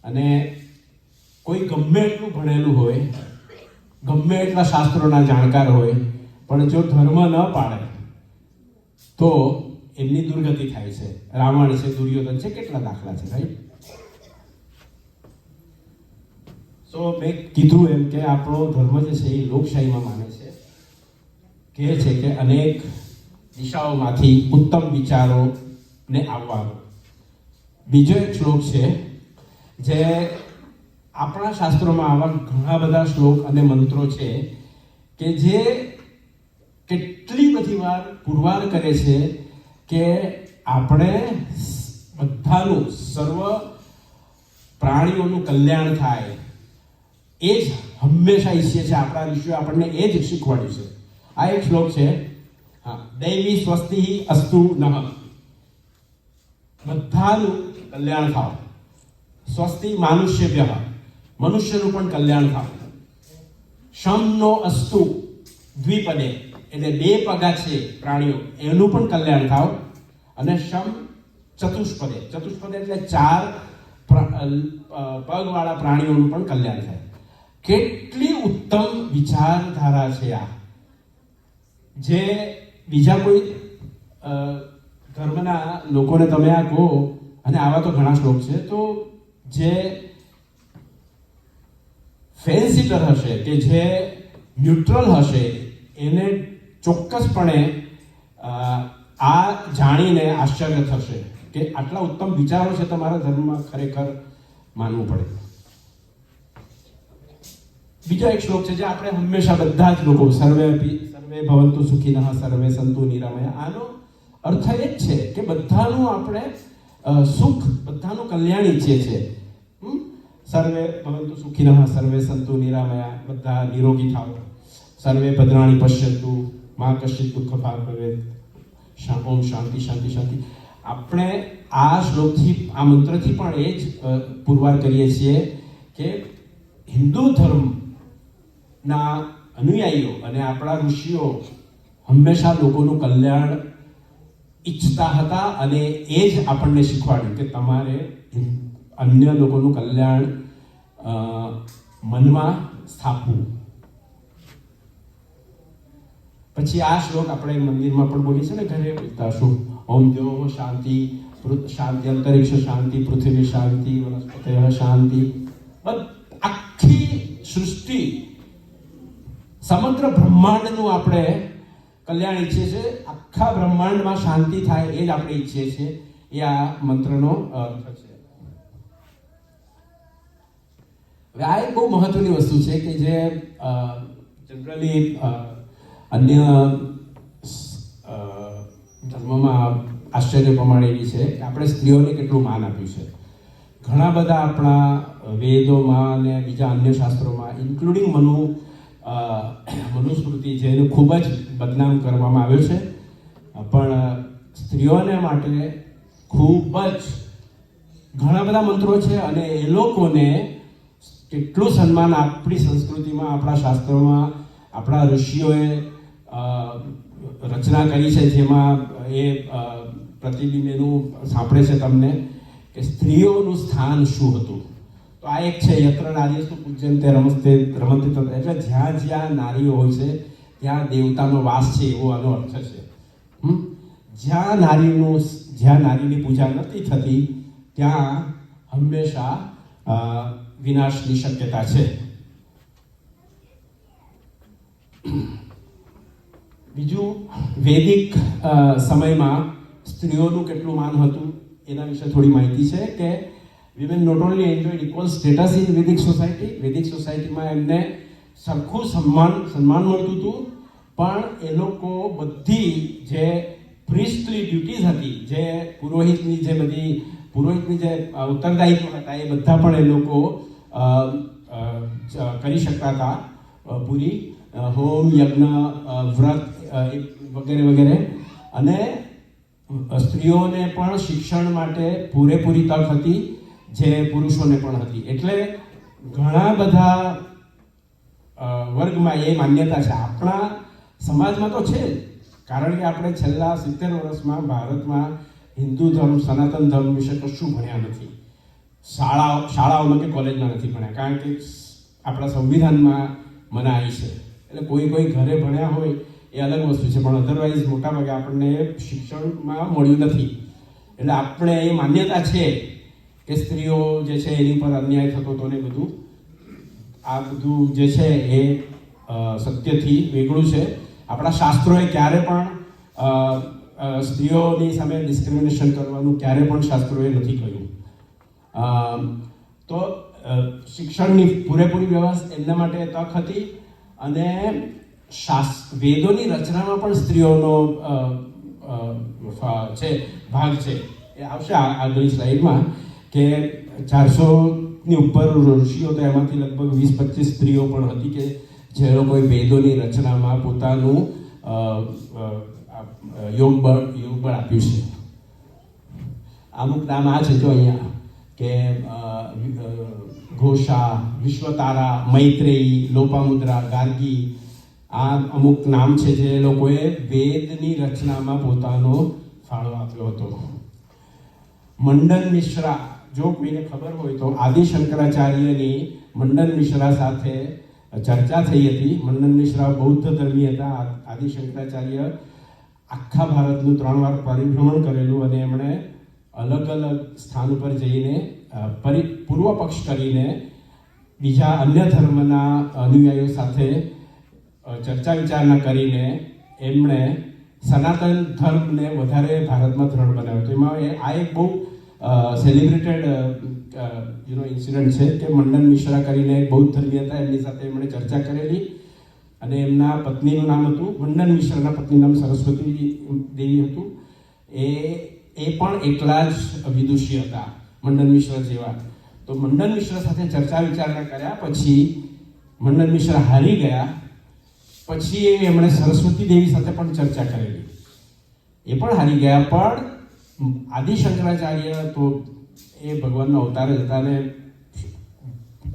અને કોઈ ગમે એટલું ભણેલું હોય, ગમે એટલા શાસ્ત્રોના જાણકાર હોય, પણ જો ધર્મ ન પાળે તો એમની દુર્ગતિ થાય છે. રાવણ છે, દુર્યોધન છે, કેટલા દાખલા છે રાઈટ. સો મેં કીધું એમ કે આપણો ધર્મ જે છે એ લોકશાહીમાં માને છે, કહે છે કે અનેક દિશાઓમાંથી ઉત્તમ વિચારોને આવવાનો. બીજો એક શ્લોક છે જે આપણા શાસ્ત્રોમાં આવા ઘણા બધા શ્લોક અને મંત્રો છે કે જે કેટલી બધી વાર પુરવાર કરે છે કે આપણે બધાનું, સર્વ પ્રાણીઓનું કલ્યાણ થાય એ જ હંમેશા ઈચ્છીએ છીએ. આપણા ઋષિઓ આપણને એ જ શીખવાડ્યું છે. આ એક શ્લોક છે, હા, દૈવી સ્વસ્તિ અસ્તુ નઃ, બધાનું કલ્યાણ થાવ. સ્વસ્તિ માનુષ્યભ્યઃ, મનુષ્યનું પણ કલ્યાણ થાવ. શમનો અસ્તુ દ્વિપદે, એટલે બે પગા છે પ્રાણીઓ, એનું પણ કલ્યાણ થાવ. અને શમ ચતુષ્પદે, ચતુષ્પદે એટલે ચાર પગવાળા પ્રાણીઓનું પણ કલ્યાણ થાય. કેટલી ઉત્તમ વિચારધારા છે આ, જે બીજા કોઈ ધર્મના લોકોને તમે આ કહો, અને આવા તો ઘણા શ્લોક છે, તો જે ફેન્સીટર હશે કે જે ન્યુટ્રલ હશે એને ચોક્કસપણે આ જાણીને આશ્ચર્ય થશે કે આટલા ઉત્તમ વિચારો છે તમારા ધર્મમાં, ખરેખર માનવું પડે. બીજો એક શ્લોક છે જે આપણે હંમેશા બધા જ લોકો, સર્વે ભવંતુ સુખિનઃ સર્વે સંતુ નિરામયા, આનો અર્થ એ જ છે કે બધાનું આપણે સુખ, બધાનું કલ્યાણ ઈચ્છીએ છીએ. સર્વે ભવંતુ સુખિનઃ સર્વે સંતુ નિરામયા, બધા નિરોગી થાવ. સર્વે ભદ્રાણી પશ્યંતુ મા કશ્ચિત દુઃખ ભાગ ભવેત. ઓમ શાંતિ શાંતિ શાંતિ. આપણે આ શ્લોકથી, આ મંત્રથી પણ એ જ પુરવાર કરીએ છીએ કે હિન્દુ ધર્મના અનુયાયીઓ અને આપણા ઋષિઓ હંમેશા લોકોનું કલ્યાણ ઈચ્છતા હતા, અને એ જ આપણને શીખવાડ્યું કે તમારે અન્ય લોકોનું કલ્યાણ મનમાં સ્થાપવું. પછી આ શ્લોક આપણે મંદિરમાં પણ બોલીએ છીએ ને, ઘરે બોલતા શું, ઓમ દ્યોઃ શાંતિ, શાંતિ, અંતરિક્ષ શાંતિ, પૃથ્વી શાંતિ, વનસ્પતયઃ શાંતિ. આખી સૃષ્ટિ, સમગ્ર બ્રહ્માંડનું આપણે કલ્યાણ ઈચ્છીએ છીએ. આખા બ્રહ્માંડમાં શાંતિ થાય એ જ આપણે ઈચ્છીએ છીએ. એ આ મંત્રનો અર્થ છે. હવે આ એક બહુ મહત્વની વસ્તુ છે કે જે જનરલી અન્ય ધર્મમાં આશ્ચર્ય પ્રમાણેની છે કે આપણે સ્ત્રીઓને કેટલું માન આપ્યું છે. ઘણા બધા આપણા વેદોમાં અને બીજા અન્ય શાસ્ત્રોમાં, ઇન્ક્લુડિંગ મનુસ્મૃતિ, જેનું ખૂબ જ બદનામ કરવામાં આવ્યો છે, પણ સ્ત્રીઓને માટે ખૂબ જ ઘણા બધા મંત્રો છે, અને એ લોકોને કેટલું સન્માન આપણી સંસ્કૃતિમાં, આપણા શાસ્ત્રોમાં આપણા ઋષિઓએ રચના કરી છે, જેમાં એ પ્રતિબિંબ એનું સાંભળે છે તમને કે સ્ત્રીઓનું સ્થાન શું હતું. તો આ એક છે, યત્ર નારીસ્તુ પૂજ્યન્તે રમન્તે તત્ર, એટલે જ્યાં જ્યાં નારીઓ હોય છે ત્યાં દેવતાનો વાસ છે, એવો આનો અર્થ છે. જ્યાં નારીની પૂજા નથી થતી ત્યાં હંમેશા વિનાશની શક્યતા છે. બીજું, વૈદિક સમયમાં સ્ત્રીઓનું કેટલું માન હતું એના વિશે થોડી માહિતી છે કે women not only enjoyed equal status in Vedic society, વૈદિક સોસાયટીમાં એમને સરખું સન્માન મળતું હતું, પણ એ લોકો બધી જે પ્રિસ્ટલી ડ્યુટીઝ હતી, જે પુરોહિતની જે ઉત્તરદાયિત્વ હતા, એ બધા પણ એ લોકો કરી શકતા હતા પૂરી. હોમ, યજ્ઞ, વ્રત વગેરે વગેરે. અને સ્ત્રીઓને પણ શિક્ષણ માટે પૂરેપૂરી તક હતી જે પુરુષોને પણ હતી. એટલે ઘણા બધા વર્ગમાં એ માન્યતા છે. આપણા સમાજમાં તો છે જ, કારણ કે આપણે છેલ્લા 70 વર્ષમાં ભારતમાં હિન્દુ ધર્મ, સનાતન ધર્મ વિશે કશું ભણ્યા નથી. શાળાઓમાં કે કોલેજમાં નથી ભણ્યા, કારણ કે આપણા સંવિધાનમાં મનાઈ છે. એટલે કોઈ ઘરે ભણ્યા હોય એ અલગ વસ્તુ છે, પણ અધરવાઇઝ મોટાભાગે આપણને શિક્ષણમાં મળ્યું નથી. એટલે આપણે એ માન્યતા છે કે સ્ત્રીઓ જે છે એની પર અન્યાય થતો હતો ને બધું, આ બધું જે છે એ સત્યથી વેગળું છે. આપણા શાસ્ત્રોએ ક્યારે પણ સ્ત્રીઓની સામે ડિસ્ક્રિમિનેશન કરવાનું ક્યારે પણ શાસ્ત્રોએ નથી કહ્યું. તો શિક્ષણની પૂરેપૂરી વ્યવસ્થા એમના માટે તક હતી, અને વેદોની રચનામાં પણ સ્ત્રીઓનો છે ભાગ છે. એ આવશે આગળની સ્લાઇડમાં કે 400ની ઉપર ઋષિઓ, તો એમાંથી લગભગ 20-25 સ્ત્રીઓ પણ હતી કે જે લોકોએ વેદોની રચનામાં પોતાનું યોગબળ આપ્યું છે. અમુક નામ આ છે જો અહીંયા કે ઘોષા, વિશ્વતારા, મૈત્રેયી, લોપામુદ્રા, ગાર્ગી, આ અમુક નામ છે જે લોકોએ વેદની રચનામાં પોતાનો ફાળો આપ્યો હતો. મંડન મિશ્રા, જો કોઈને ખબર હોય તો આદિ શંકરાચાર્યની મંડન મિશ્રા સાથે ચર્ચા થઈ હતી. મંડન મિશ્રા બૌદ્ધ ધર્મી હતા. આદિ શંકરાચાર્ય આખા ભારતનું 3 વાર પરિભ્રમણ કરેલું, અને એમણે અલગ અલગ સ્થાન ઉપર જઈને પૂર્વ પક્ષ કરીને બીજા અન્ય ધર્મના અનુયાયીઓ સાથે ચર્ચા વિચારણા કરીને એમણે સનાતન ધર્મને વધારે ભારતમાં દ્રઢ બનાવ્યો હતો. એમાં આ એક બહુ સેલિબ્રેટેડ ઇન્સિડન્ટ છે કે મંડન મિશ્રા કરીને એક બૌદ્ધ ધર્મી હતા, એમની સાથે એમણે ચર્ચા કરેલી, અને એમના પત્નીનું નામ હતું, મંડન મિશ્રાના પત્નીનું નામ સરસ્વતી દેવી હતું. એ પણ એટલા જ વિદુષી હતા મંડન મિશ્રા જેવા. તો મંડન મિશ્રા સાથે ચર્ચા વિચારણા કર્યા પછી મંડન મિશ્રા હારી ગયા. પછી એમણે સરસ્વતી દેવી સાથે પણ ચર્ચા કરેલી, એ પણ હારી ગયા. પણ આદિ શંકરાચાર્ય તો એ ભગવાનનો અવતાર જ હતા, અને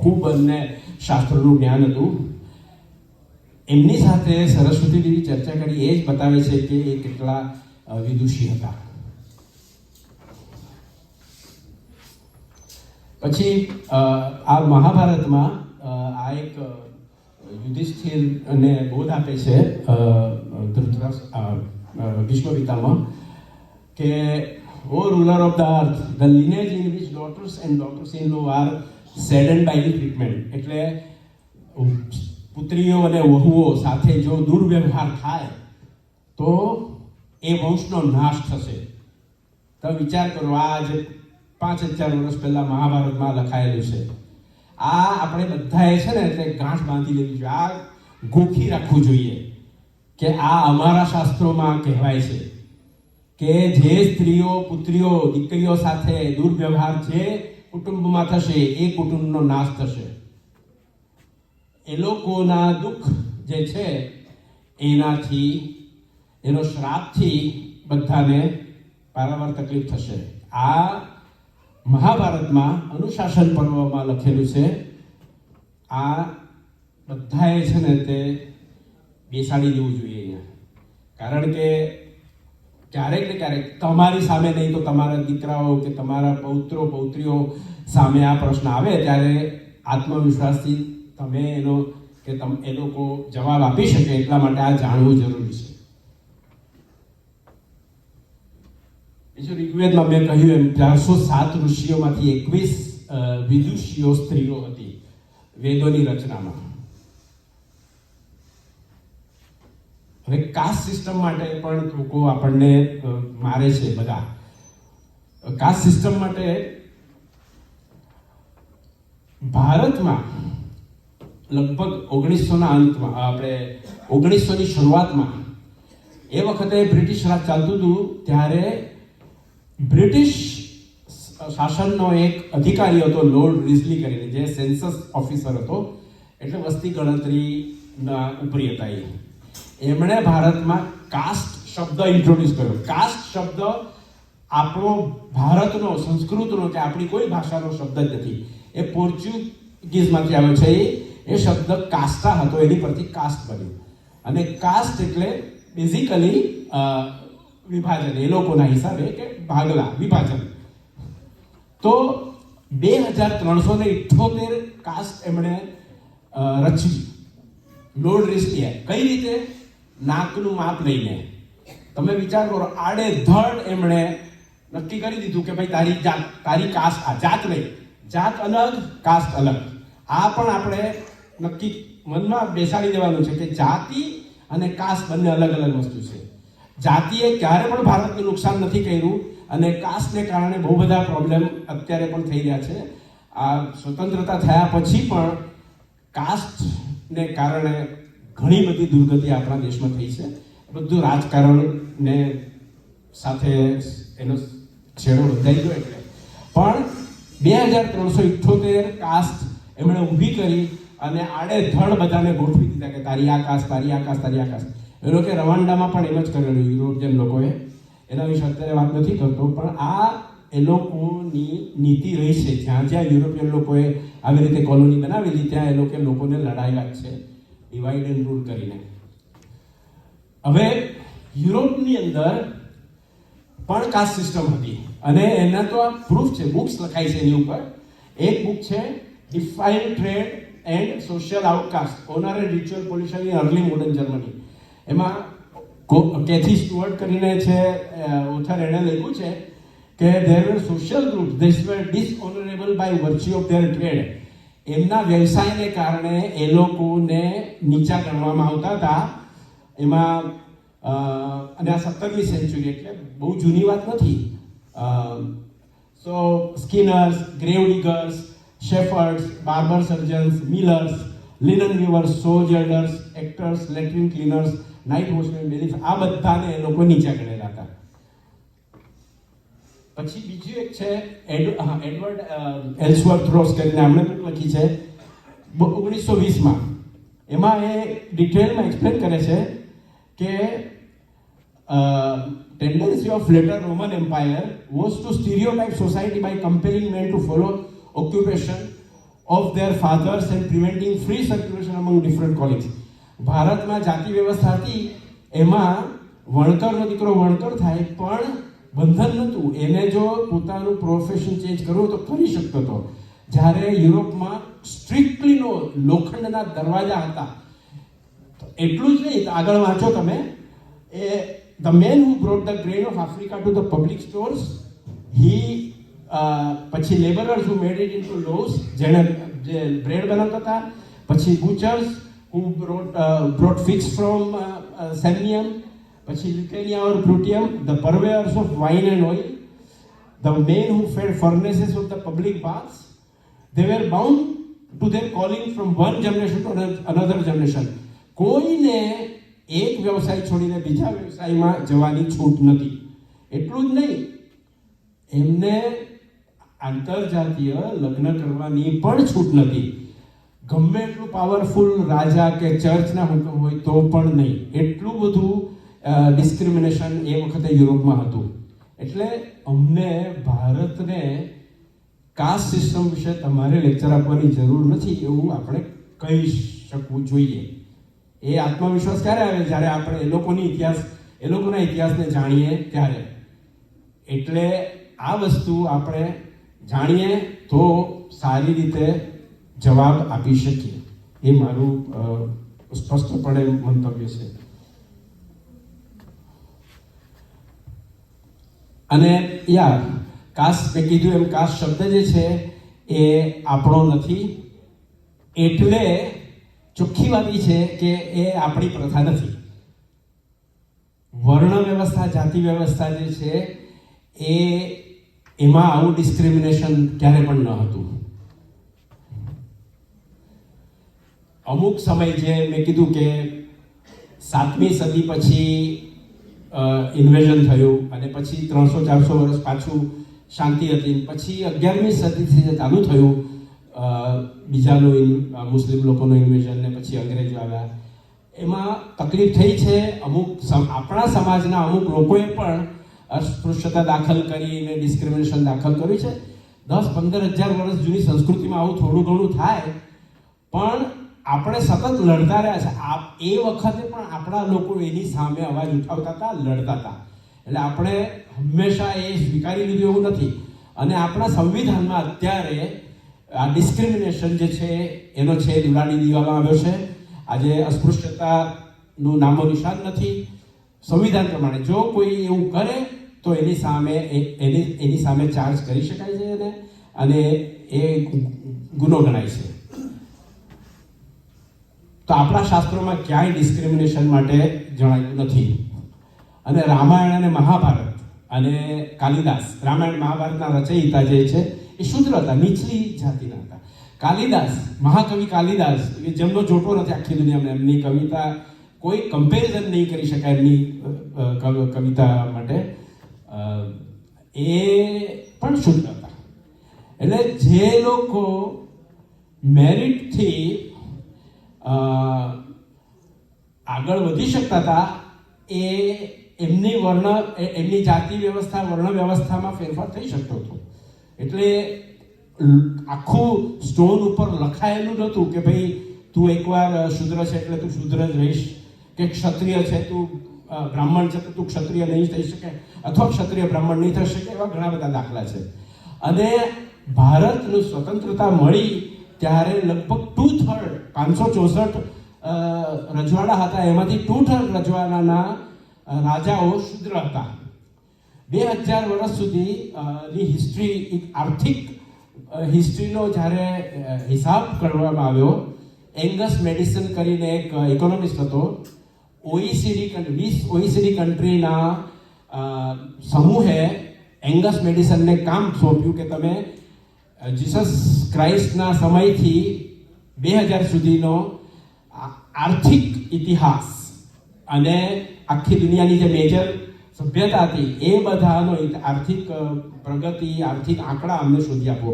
ખૂબ એમને શાસ્ત્રોનું જ્ઞાન હતું. એમની સાથે સરસ્વતી દેવી ચર્ચા કરી એ જ બતાવે છે કે એ કેટલા વિદુષી હતા. પછી આ મહાભારતમાં આ એક યુધિષ્ઠિરને બોધ આપે છે ભીષ્મ પિતામહ કે O ruler of the earth, the lineage in which daughters and daughters-in-law are saddened by the treatment. એટલે પુત્રીઓ અને વહુઓ સાથે જો દુર્વ્યવહાર થાય તો એ વંશનો નાશ થશે. તો વિચાર કરો, આ જે 5000 વર્ષ પહેલા મહાભારતમાં લખાયેલું છે, આ આપણે બધાએ છે ને એટલે ગાંઠ બાંધી લેવી જોઈએ, આ ગોખી રાખવું જોઈએ કે આ અમારા શાસ્ત્રોમાં કહેવાય છે કે જે સ્ત્રીઓ, પુત્રીઓ, દીકરીઓ સાથે દુર્વ્યવહાર જે કુટુંબમાં થશે એ કુટુંબનો નાશ થશે. એ લોકોના દુઃખ જે છે એનાથી, એનો શ્રાપથી બધાને પારાવાર તકલીફ થશે. આ મહાભારતમાં અનુશાસન પર્વમાં લખેલું છે. આ બધાએ છે ને તે બેસાડી દેવું જોઈએ અહીંયા, કારણ કે ક્યારેક ને ક્યારેક તમારી સામે નહીં તો તમારા દીકરાઓ કે તમારા પૌત્રો પૌત્રીઓ સામે આ પ્રશ્ન આવે ત્યારે આત્મવિશ્વાસથી તમે એ લોકો જવાબ આપી શકે, એટલા માટે આ જાણવું જરૂરી છે. બીજું, ઋગ્વેદમાં મેં કહ્યું એમ 407 ઋષિઓમાંથી 21 વિદુષીઓ સ્ત્રીઓ હતી વેદોની રચનામાં. હવે કાસ્ટ સિસ્ટમ માટે પણ લોકો આપણને મારે છે બધા. કાસ્ટ સિસ્ટમ માટે ભારતમાં લગભગ 1900ના અંતમાં, આપણે 1900ની શરૂઆતમાં, એ વખતે બ્રિટિશ રાજ ચાલતું હતું ત્યારે બ્રિટિશ શાસનનો એક અધિકારી હતો લોર્ડ રિસલી કરીને, જે સેન્સસ ઓફિસર હતો, એટલે વસ્તી ગણતરીના ઉપરી હતા. એમણે ભારતમાં કાસ્ટ શબ્દ ઇન્ટ્રોડ્યુસ કર્યો. કાસ્ટ શબ્દ આપણો ભારતનો, સંસ્કૃતનો કે આપણી કોઈ ભાષાનો શબ્દ જ નથી. એ પોર્ચુગીઝમાંથી આવ્યો છે. એ શબ્દ કાસ્ટા હતો, એની પરથી કાસ્ટ બન્યું. અને કાસ્ટ એટલે બેઝિકલી વિભાજન, એ લોકોના હિસાબે કે ભાગલા, વિભાજન. તો 2378 કાસ્ટ એમણે રચી. લોર્ડ રિસ્લીએ કઈ રીતે? નાકનું માપ લઈને. તમે વિચાર કરો, આડેધડ એમણે નક્કી કરી દીધું કે ભાઈ તારી જાત, તારી કાસ્ટ આ, જાત નહીં, જાત અલગ, કાસ્ટ અલગ. આ પણ આપણે નક્કી મનમાં બેસાડી દેવાનું છે કે જાતિ અને કાસ્ટ બંને અલગ અલગ વસ્તુ છે. જાતિએ ક્યારે પણ ભારતને નુકસાન નથી કર્યું અને કાસ્ટને કારણે બહુ બધા પ્રોબ્લેમ અત્યારે પણ થઈ રહ્યા છે. આ સ્વતંત્રતા થયા પછી પણ કાસ્ટને કારણે ઘણી બધી દુર્ગતિ આપણા દેશમાં થઈ છે. બધું રાજકારણને સાથે એનો છેડો બંધાઈ ગયો. એટલે પણ 2378 કાસ્ટ એમણે ઊભી કરી અને આડેધડ બધાને ગોઠવી દીધા કે તારી આ કાસ્ટ, તારી આ કાસ્ટ, તારી આ કાસ્ટ. એ લોકોએ રવાંડામાં પણ એમ જ કરેલું, યુરોપિયન લોકોએ. એના વિશે અત્યારે વાત નથી કરતો, પણ આ એ લોકોની નીતિ રહી છે. જ્યાં જ્યાં યુરોપિયન લોકોએ આવી રીતે કોલોની બનાવેલી, ત્યાં એ લોકોને લડાયેલા જ છે, ડિવાઈડ એન્ડ રૂલ કરીને. હવે યુરોપની અંદર પણ કાસ્ટ સિસ્ટમ હતી અને એના તો આ પ્રૂફ છે, બુક્સ લખાઈ છે એની ઉપર. એક બુક છે defined trade and social outcast, honour and ritual pollution in early modern Germany. એમાં કેથી સ્ટુઅર્ટ કરીને છે ઓથર, એણે લખ્યું છે કે there were social groups that were dishonorable by virtue of their trade. એમના વ્યવસાયને કારણે એ લોકોને નીચા ગણવામાં આવતા હતા. એમાં અને આ 17મી સેન્ચુરી એટલે બહુ જૂની વાત નથી. So skinners, grave diggers, shepherds, barber surgeons, millers, linen weavers, soldiers, actors, latrine cleaners, night watchman, bailiff, આ બધાને એ લોકો નીચા ગણેલા હતા. પછી બીજું એક છે એડવર્ડ એલ્સવર્થ રોસ કરીને એમણે બુક લખી છે 1920માં. એમાં એ ડિટેલમાં એક્સપ્લેન કરે છે કે tendency of later Roman Empire was to stereotype society by compelling men to follow occupation of their fathers and preventing free circulation among different callings. ભારતમાં જાતિ વ્યવસ્થા હતી, એમાં વણકરનો દીકરો વણકર થાય પણ બંધન નહોતું. એને જો પોતાનું પ્રોફેશન ચેન્જ કરવું તો કરી શકતો હતો. જ્યારે યુરોપમાં સ્ટ્રિક્ટલીનો લોખંડના દરવાજા હતા. એટલું જ નહીં, આગળ વાંચો તમે. The man who brought the grain of Africa to the public stores, પછી laborers who made it into loaves, જેણે જે બ્રેડ બનાવતા હતા. પછી butchers who brought figs from Samnium, પછી Lucania or Brutium, the purveyors of wine and oil, the men who fed furnaces of the public baths. They were bound to their calling from one generation to another generation. કોઈને એક વ્યવસાય છોડીને બીજા વ્યવસાયમાં જવાની છૂટ નથી. એટલું જ નહીં, એમને આંતરજાતીય લગ્ન કરવાની પણ છૂટ નથી. ગમે એટલું પાવરફુલ રાજા કે ચર્ચના હુકમ હોય તો પણ નહીં. એટલું બધું ડિસ્ક્રિમિનેશન એ વખતે યુરોપમાં હતું. એટલે અમને ભારતને કાસ્ટ સિસ્ટમ વિશે તમારે લેક્ચર આપવાની જરૂર નથી એવું આપણે કહી શકવું જોઈએ. એ આત્મવિશ્વાસ ક્યારે આવે? જ્યારે આપણે એ લોકોના ઇતિહાસને જાણીએ ત્યારે. એટલે આ વસ્તુ આપણે જાણીએ તો સારી રીતે જવાબ આપી શકીએ. એ મારું સ્પષ્ટપણે મંતવ્ય છે. અને કાસ્ટ, મેં કીધું એમ, કાસ્ટ શબ્દ જે છે એ આપણો નથી. એટલે ચોખ્ખી વાત એ છે કે એ આપણી પ્રથા નથી. વર્ણ વ્યવસ્થા, જાતિ વ્યવસ્થા જે છે એમાં આવું ડિસ્ક્રિમિનેશન ક્યારે પણ ન હતું. અમુક સમય જે મેં કીધું કે 7મી સદી પછી ઇન્વેઝન થયું અને પછી 300-400 વર્ષ પાછું શાંતિ હતી. પછી 11મી સદીથી જે ચાલુ થયું બીજાનું મુસ્લિમ લોકોનું ઇન્વેઝન ને પછી અંગ્રેજો આવ્યા. એમાં તકલીફ થઈ છે. અમુક આપણા સમાજના અમુક લોકોએ પણ અસ્પૃશ્યતા દાખલ કરીને ડિસ્ક્રિમિનેશન દાખલ કર્યું છે. 10-15 હજાર વર્ષ જૂની સંસ્કૃતિમાં આવું થોડું ઘણું થાય, પણ આપણે સતત લડતા રહ્યા છે. એ વખતે પણ આપણા લોકો એની સામે અવાજ ઉઠાવતા હતા, લડતા હતા. એટલે આપણે હંમેશા એ સ્વીકારી લીધું એવું નથી. અને આપણા સંવિધાનમાં અત્યારે આ ડિસ્ક્રિમિનેશન જે છે એનો છેદ ઉડાડી દેવામાં આવ્યો છે. આજે અસ્પૃશ્યતાનું નામો નિશાન નથી. સંવિધાન પ્રમાણે જો કોઈ એવું કરે તો એની સામે ચાર્જ કરી શકાય છે એને, અને એ ગુનો ગણાય છે. તો આપણા શાસ્ત્રોમાં ક્યાંય ડિસ્ક્રિમિનેશન માટે જણાયું નથી. અને રામાયણ અને મહાભારત અને કાલિદાસ, રામાયણ મહાભારતના રચયિતા જે છે એ શૂદ્ર હતા, નીચલી જાતિના હતા. કાલિદાસ, મહાકવિ કાલિદાસ, જેમનો જોટો નથી આખી દુનિયામાં, એમની કવિતા કોઈ કમ્પેરિઝન નહીં કરી શકાય એમની કવિતા માટે. એ પણ શૂદ્ર હતા. એટલે જે લોકો મેરિટથી આગળ વધી શકતા હતા એ એમની જાતિ વ્યવસ્થા, વર્ણ વ્યવસ્થામાં ફેરફાર થઈ શકતો હતો. એટલે આખું સ્ટોન ઉપર લખાયેલું નહોતું કે ભાઈ તું એકવાર શૂદ્ર છે એટલે તું શૂદ્ર જ રહીશ, કે ક્ષત્રિય છે તું બ્રાહ્મણ છે તો તું ક્ષત્રિય નહીં થઈ શકે, અથવા ક્ષત્રિય બ્રાહ્મણ નહીં થઈ શકે. એવા ઘણા બધા દાખલા છે. અને ભારતનું સ્વતંત્રતા મળી ત્યારે લગભગ 2/3, 564 રજવાડા હતા, એમાંથી 2/3 રજવાડાના રાજાઓ શૂદ્ર હતા. 2000 વર્ષ સુધી ની હિસ્ટ્રી, આર્થિક હિસ્ટ્રીનો જ્યારે હિસાબ કરવામાં આવ્યો, એંગસ મેડિસન કરીને એક ઇકોનોમિસ્ટ હતો, OECD કન્ટ્રીના સમૂહે એંગસ મેડિસનને કામ સોંપ્યું કે તમે જીસસ ક્રાઇસ્ટના સમયથી 2000 સુધીનો આર્થિક ઇતિહાસ અને આખી દુનિયાની જે મેજર સભ્યતા હતી એ બધાનો આર્થિક પ્રગતિ, આર્થિક આંકડા અમને શોધી આપો.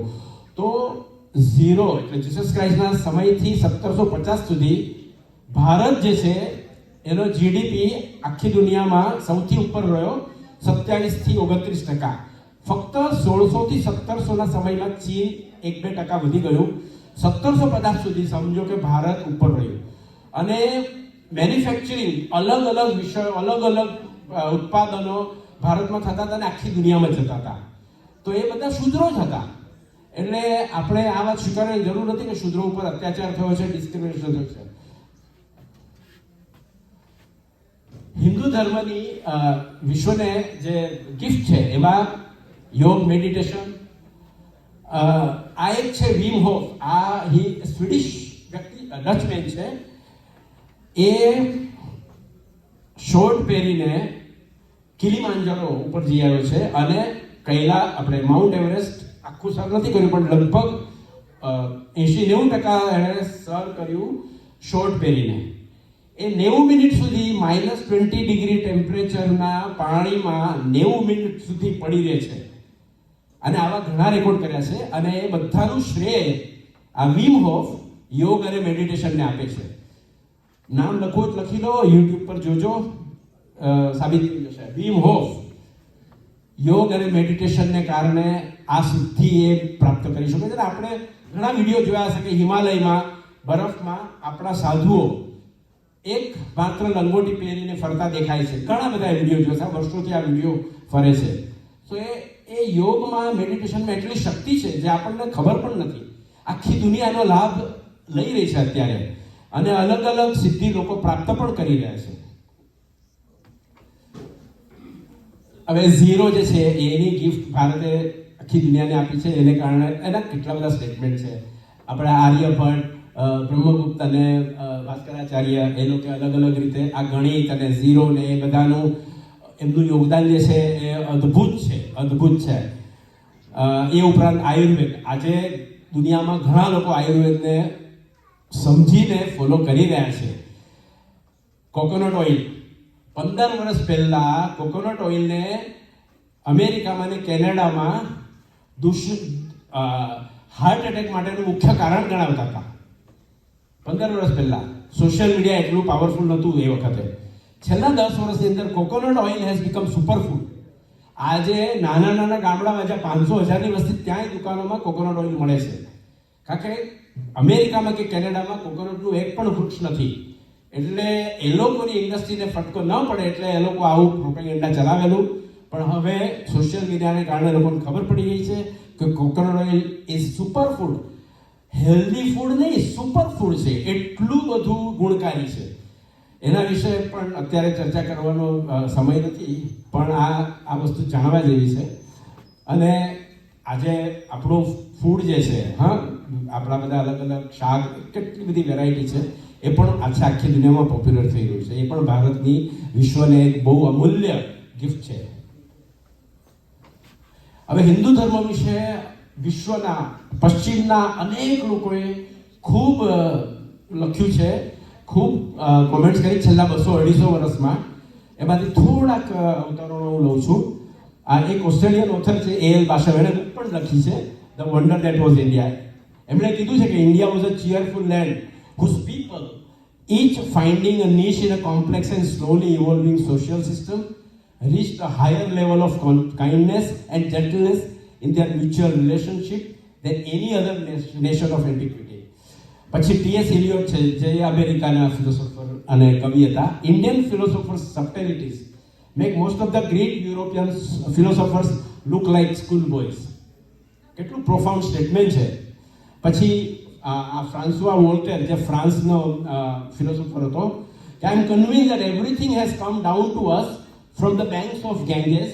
તો 0 એટલે જીસસ ક્રાઇસ્ટના સમયથી 1750 સુધી ભારત જે છે એનો જીડીપી આખી દુનિયામાં સૌથી ઉપર રહ્યો, 27% થી 29%. ફક્ત 1600 થી 1700ના સમયમાં ચીન 1-2% વધી ગયું. 1750 સુધી સમજો કે ભારત ઉપર રહ્યું. અને મેન્યુફેક્ચરિંગ, અલગ અલગ વિષયો, અલગ અલગ ઉત્પાદનો ભારતમાં થતા હતા અને આખી દુનિયામાં જતા હતા. તો એ બધા શૂદ્રો જ હતા. એટલે આપણે આ વાત સ્વીકારવાની જરૂર નથી કે શૂદ્રો ઉપર અત્યાચાર થયો છે, ડિસ્ક્રિમિનેશન થયું છે. હિન્દુ ધર્મની વિશ્વને જે ગિફ્ટ છે એમાં યોગ, મેડિટેશન, આ એક છે વિમ હોફ. આ સ્વીડિશ વ્યક્તિ, ડચમેન છે. એ શોર્ટ પહેરીને કિલીમાંજારો ઉપર જઈ આવ્યો છે અને આપણે માઉન્ટ એવરેસ્ટ આખું સર નથી કર્યું, પણ લગભગ 80-90% એણે સર કર્યું શોર્ટ પહેરીને. એ 90 મિનિટ સુધી -20 ટેમ્પરેચરના પાણીમાં 90 મિનિટ સુધી પડી રહે છે. અને આવા ઘણા રેકોર્ડ કર્યા છે. અને એ બધાનું શ્રેય આ વિમ હોફ યોગ અને મેડિટેશનને આપે છે. નામ લખવું જ લખી લો, યુટ્યુબ પર જોજો, સાબિત થઈ જશે. વિમ હોફ યોગ અને મેડિટેશનને કારણે આ સિદ્ધિ એ પ્રાપ્ત કરી શકે છે. આપણે ઘણા વિડીયો જોયા છે કે હિમાલયમાં બરફમાં આપણા સાધુઓ એક માત્ર લંગોટી પહેરીને ફરતા દેખાય છે. ઘણા બધા વિડીયો જોયા છે, વર્ષોથી આ વિડીયો ફરે છે. તો એ યોગમાં, મેડિટેશનમાં એટલી શક્તિ છે જે આપણને ખબર પણ નથી. આખી દુનિયાનો લાભ લઈ રહી છે અત્યારે, અને અલગ અલગ સિદ્ધિ લોકો પ્રાપ્ત પણ કરી રહ્યા છે. હવે 0 જે છે એની ગિફ્ટ ભારતે આખી દુનિયાને આપી છે. એને કારણે એના કેટલા બધા સ્ટેટમેન્ટ છે. આપણે આર્યભટ્ટ, બ્રહ્મગુપ્ત અને ભાસ્કરાચાર્ય, એ લોકો અલગ અલગ રીતે આ ગણિત અને 0 ને એ બધાનું એમનું યોગદાન જે છે એ અદ્ભુત છે. એ ઉપરાંત આયુર્વેદ, આજે દુનિયામાં ઘણા લોકો આયુર્વેદને સમજીને ફોલો કરી રહ્યા છે. કોકોનટ ઓઇલ, 15 વર્ષ પહેલા કોકોનટ ઓઇલને અમેરિકામાં અને કેનેડામાં હાર્ટ એટેક માટેનું મુખ્ય કારણ ગણાવતા હતા. 15 વર્ષ પહેલા સોશિયલ મીડિયા એટલું પાવરફુલ નહોતું એ વખતે. છેલ્લા 10 વર્ષની અંદર coconut oil has become super food. આજે નાના નાના ગામડામાં જ્યાં 500,000ની વસ્તી ત્યાંય દુકાનોમાં કોકોનટ ઓઇલ મળે છે. કારણ કે અમેરિકામાં કે કેનેડામાં કોકોનટનું એક પણ વૃક્ષ નથી. એટલે એ લોકોની ઇન્ડસ્ટ્રીને ફટકો ન પડે એટલે એ લોકો આવું પ્રોપેગેન્ડા ચલાવેલું. પણ હવે સોશિયલ મીડિયાને કારણે લોકોને ખબર પડી ગઈ છે કે coconut oil is super food. Healthy food નહીં, સુપર ફૂડ છે. એટલું બધું ગુણકારી છે. એના વિશે પણ અત્યારે ચર્ચા કરવાનો સમય નથી, પણ આ વસ્તુ જાણવા જેવી છે. અને આજે આપણું ફૂડ જે છે, આપણા બધા અલગ અલગ શાક, કેટલી બધી વેરાયટી છે, એ પણ આખી દુનિયામાં પોપ્યુલર થઈ રહ્યું છે. એ પણ ભારતની વિશ્વને એક બહુ અમૂલ્ય ગિફ્ટ છે. હવે હિન્દુ ધર્મ વિશે વિશ્વના પશ્ચિમના અનેક લોકોએ ખૂબ લખ્યું છે, ખૂબ કોમેન્ટ્સ કરી છેલ્લા 200-250 વર્ષમાં. એમાંથી થોડાક અવતરણો હું લઉં છું. આ એક ઓસ્ટ્રેલિયન ઓથર છે A.L. બાશર, એણે બુક પણ લખી છે, the wonder that was India. એમણે કીધું છે કે India was a ચીયરફુલ land whose people, each finding a niche in a complex and slowly evolving social system, reached a higher level of kindness and gentleness in their mutual relationship than any other nation of antiquity. પછી T.S. Eliot છે, જે અમેરિકાના philosopher અને કવિ હતા. Indian philosophers' subtleties make most of the great European philosophers look like schoolboys. કેટલું profound statement છે. પછી આ ફ્રાન્સવા વોલ્ટેર, જે ફ્રાન્સનો ફિલોસોફર હતો, કે આઈ એમ convinced that everything has come down to us from the banks of Ganges,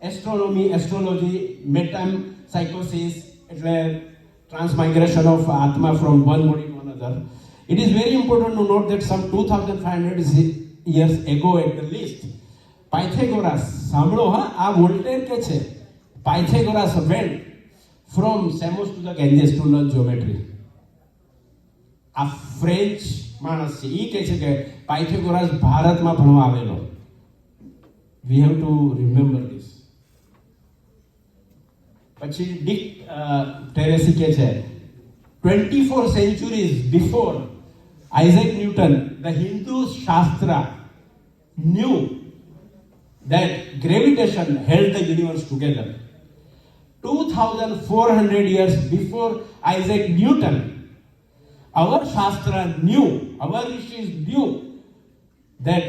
astronomy, astrology, metempsychosis, એટલે transmigration of atma from one body to another. It is very important to note that some 2,500 years ago at the least, Pythagoras, સાંભળો આ વોલ્ટેર કે છે, Pythagoras went from Samos to the Ganges to learn geometry. આ French માણસ છે, એ કહે છે કે પાયથાગોરસ ભારતમાં ભણવા આવેલો. We have to remember this. પછી ડિક ટેરેસી કહે છે 24 centuries before Isaac Newton, the Hindu Shastra knew that gravitation held the universe together. 2,400 years before Isaac Newton, our Shastra knew, our rishis knew that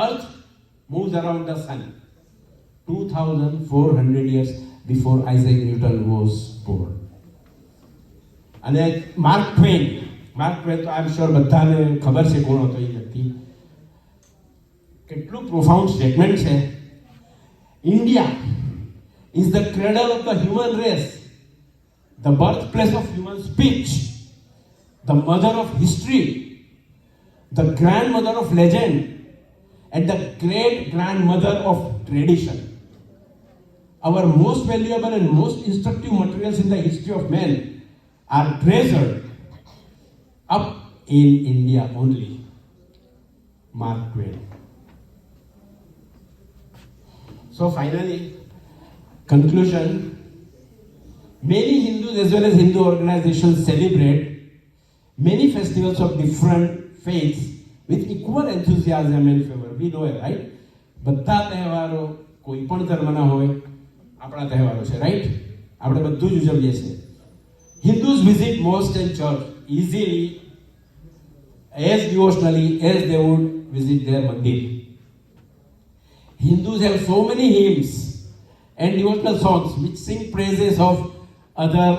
Earth moves around the sun. 2,400 years before Isaac Newton was born. અને mark ટ્વેન તો આઈ am sure બધાને ખબર છે કોણ હતો એ વ્યક્તિ. કેટલું profound statement છે. India is the cradle of the human race, the birthplace of human speech, the mother of history, the grandmother of legend, and the great-grandmother of tradition. Our most valuable and most instructive materials in the history of man are treasured up in India only. Mark Twain. So finally, conclusion, many Hindus as well as Hindu organizations celebrate many festivals of different faiths with equal enthusiasm and fervor. We know it, right? બધા તહેવારો કોઈ પણ ધર્મના હોય, આપણા તહેવારો છે, right? આપણે બધું જ ઉજવીએ છીએ. Hindus visit mosque and church easily, as devotionally as they would visit their mandir. Hindus have so many hymns and devotional songs which sing praises of other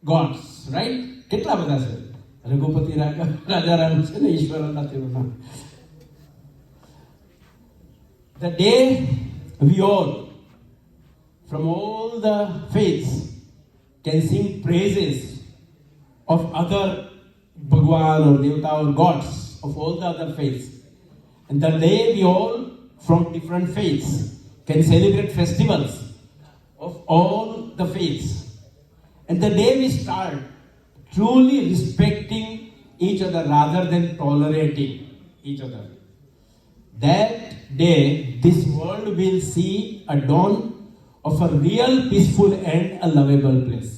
gods, right? કેટલા બધા છે. રઘુપતિ રાજારામ છે ને, ઈશ્વરના તેઓના. The day we all from all the faiths can sing praises of other Bhagwan or Devta or gods of all the other faiths, and the day we all from different faiths can celebrate festivals of all the faiths, and the day we start truly respecting each other rather than tolerating each other, that day this world will see a dawn of a real peaceful and a lovable place.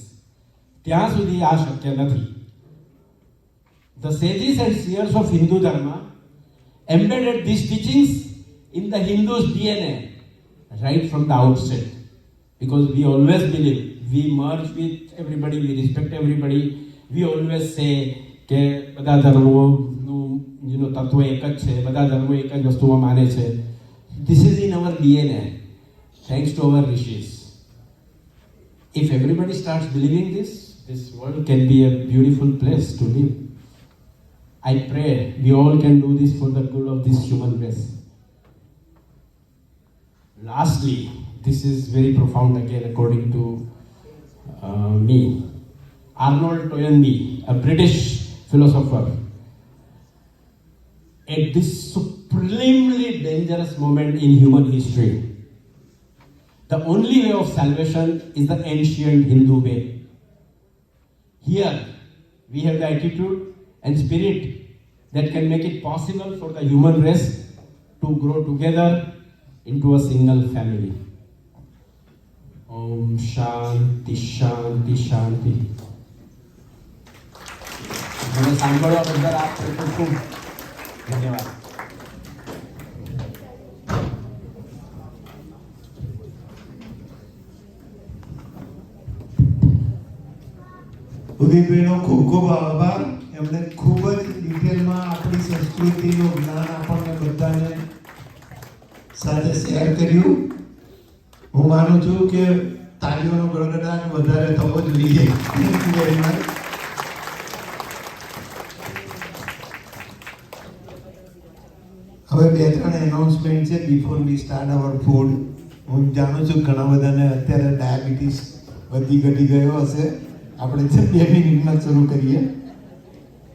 ત્યાં સુધી આ શક્ય નથી. The sages and seers of Hindu Dharma embedded these teachings in the Hindu's DNA right from the outset. Because we always believe, we merge with everybody, we respect everybody. We always say કે બધા ધર્મોનું તત્વ એક જ છે, બધા ધર્મો એક જ વસ્તુમાં માને છે. This is in our DNA, thanks to our rishis. If everybody starts believing this, this world can be a beautiful place to live. I pray we all can do this for the good of this human race. Lastly, this is very profound again according to me. Arnold Toynbee, a British philosopher, at this supremely dangerous moment in human history, the only way of salvation is the ancient Hindu way. Here, we have the attitude and spirit that can make it possible for the human race to grow together into a single family. Om Shanti Shanti Shanti. મને સાંભળવા બદલ આપ ખૂબ ખૂબ ધન્યવાદ. ઉદયભાઈનો ખૂબ ખૂબ આભાર. એમણે ખૂબ જ ડિટેલમાં આપણી સંસ્કૃતિનું જ્ઞાન આપણને બધાને સાથે શેર કર્યું. હું માનું છું કે તાળીઓનો ગડગડાટ વધારે થવો જોઈએ. Thank you very much. હવે 2-3 એનાઉન્સમેન્ટ છે before we start our food. હું જાણું છું ઘણા બધાને અત્યારે ડાયાબિટીસ વધી ઘટી ગયો હશે. આપણે 2 મિનિટમાં શરૂ કરીએ.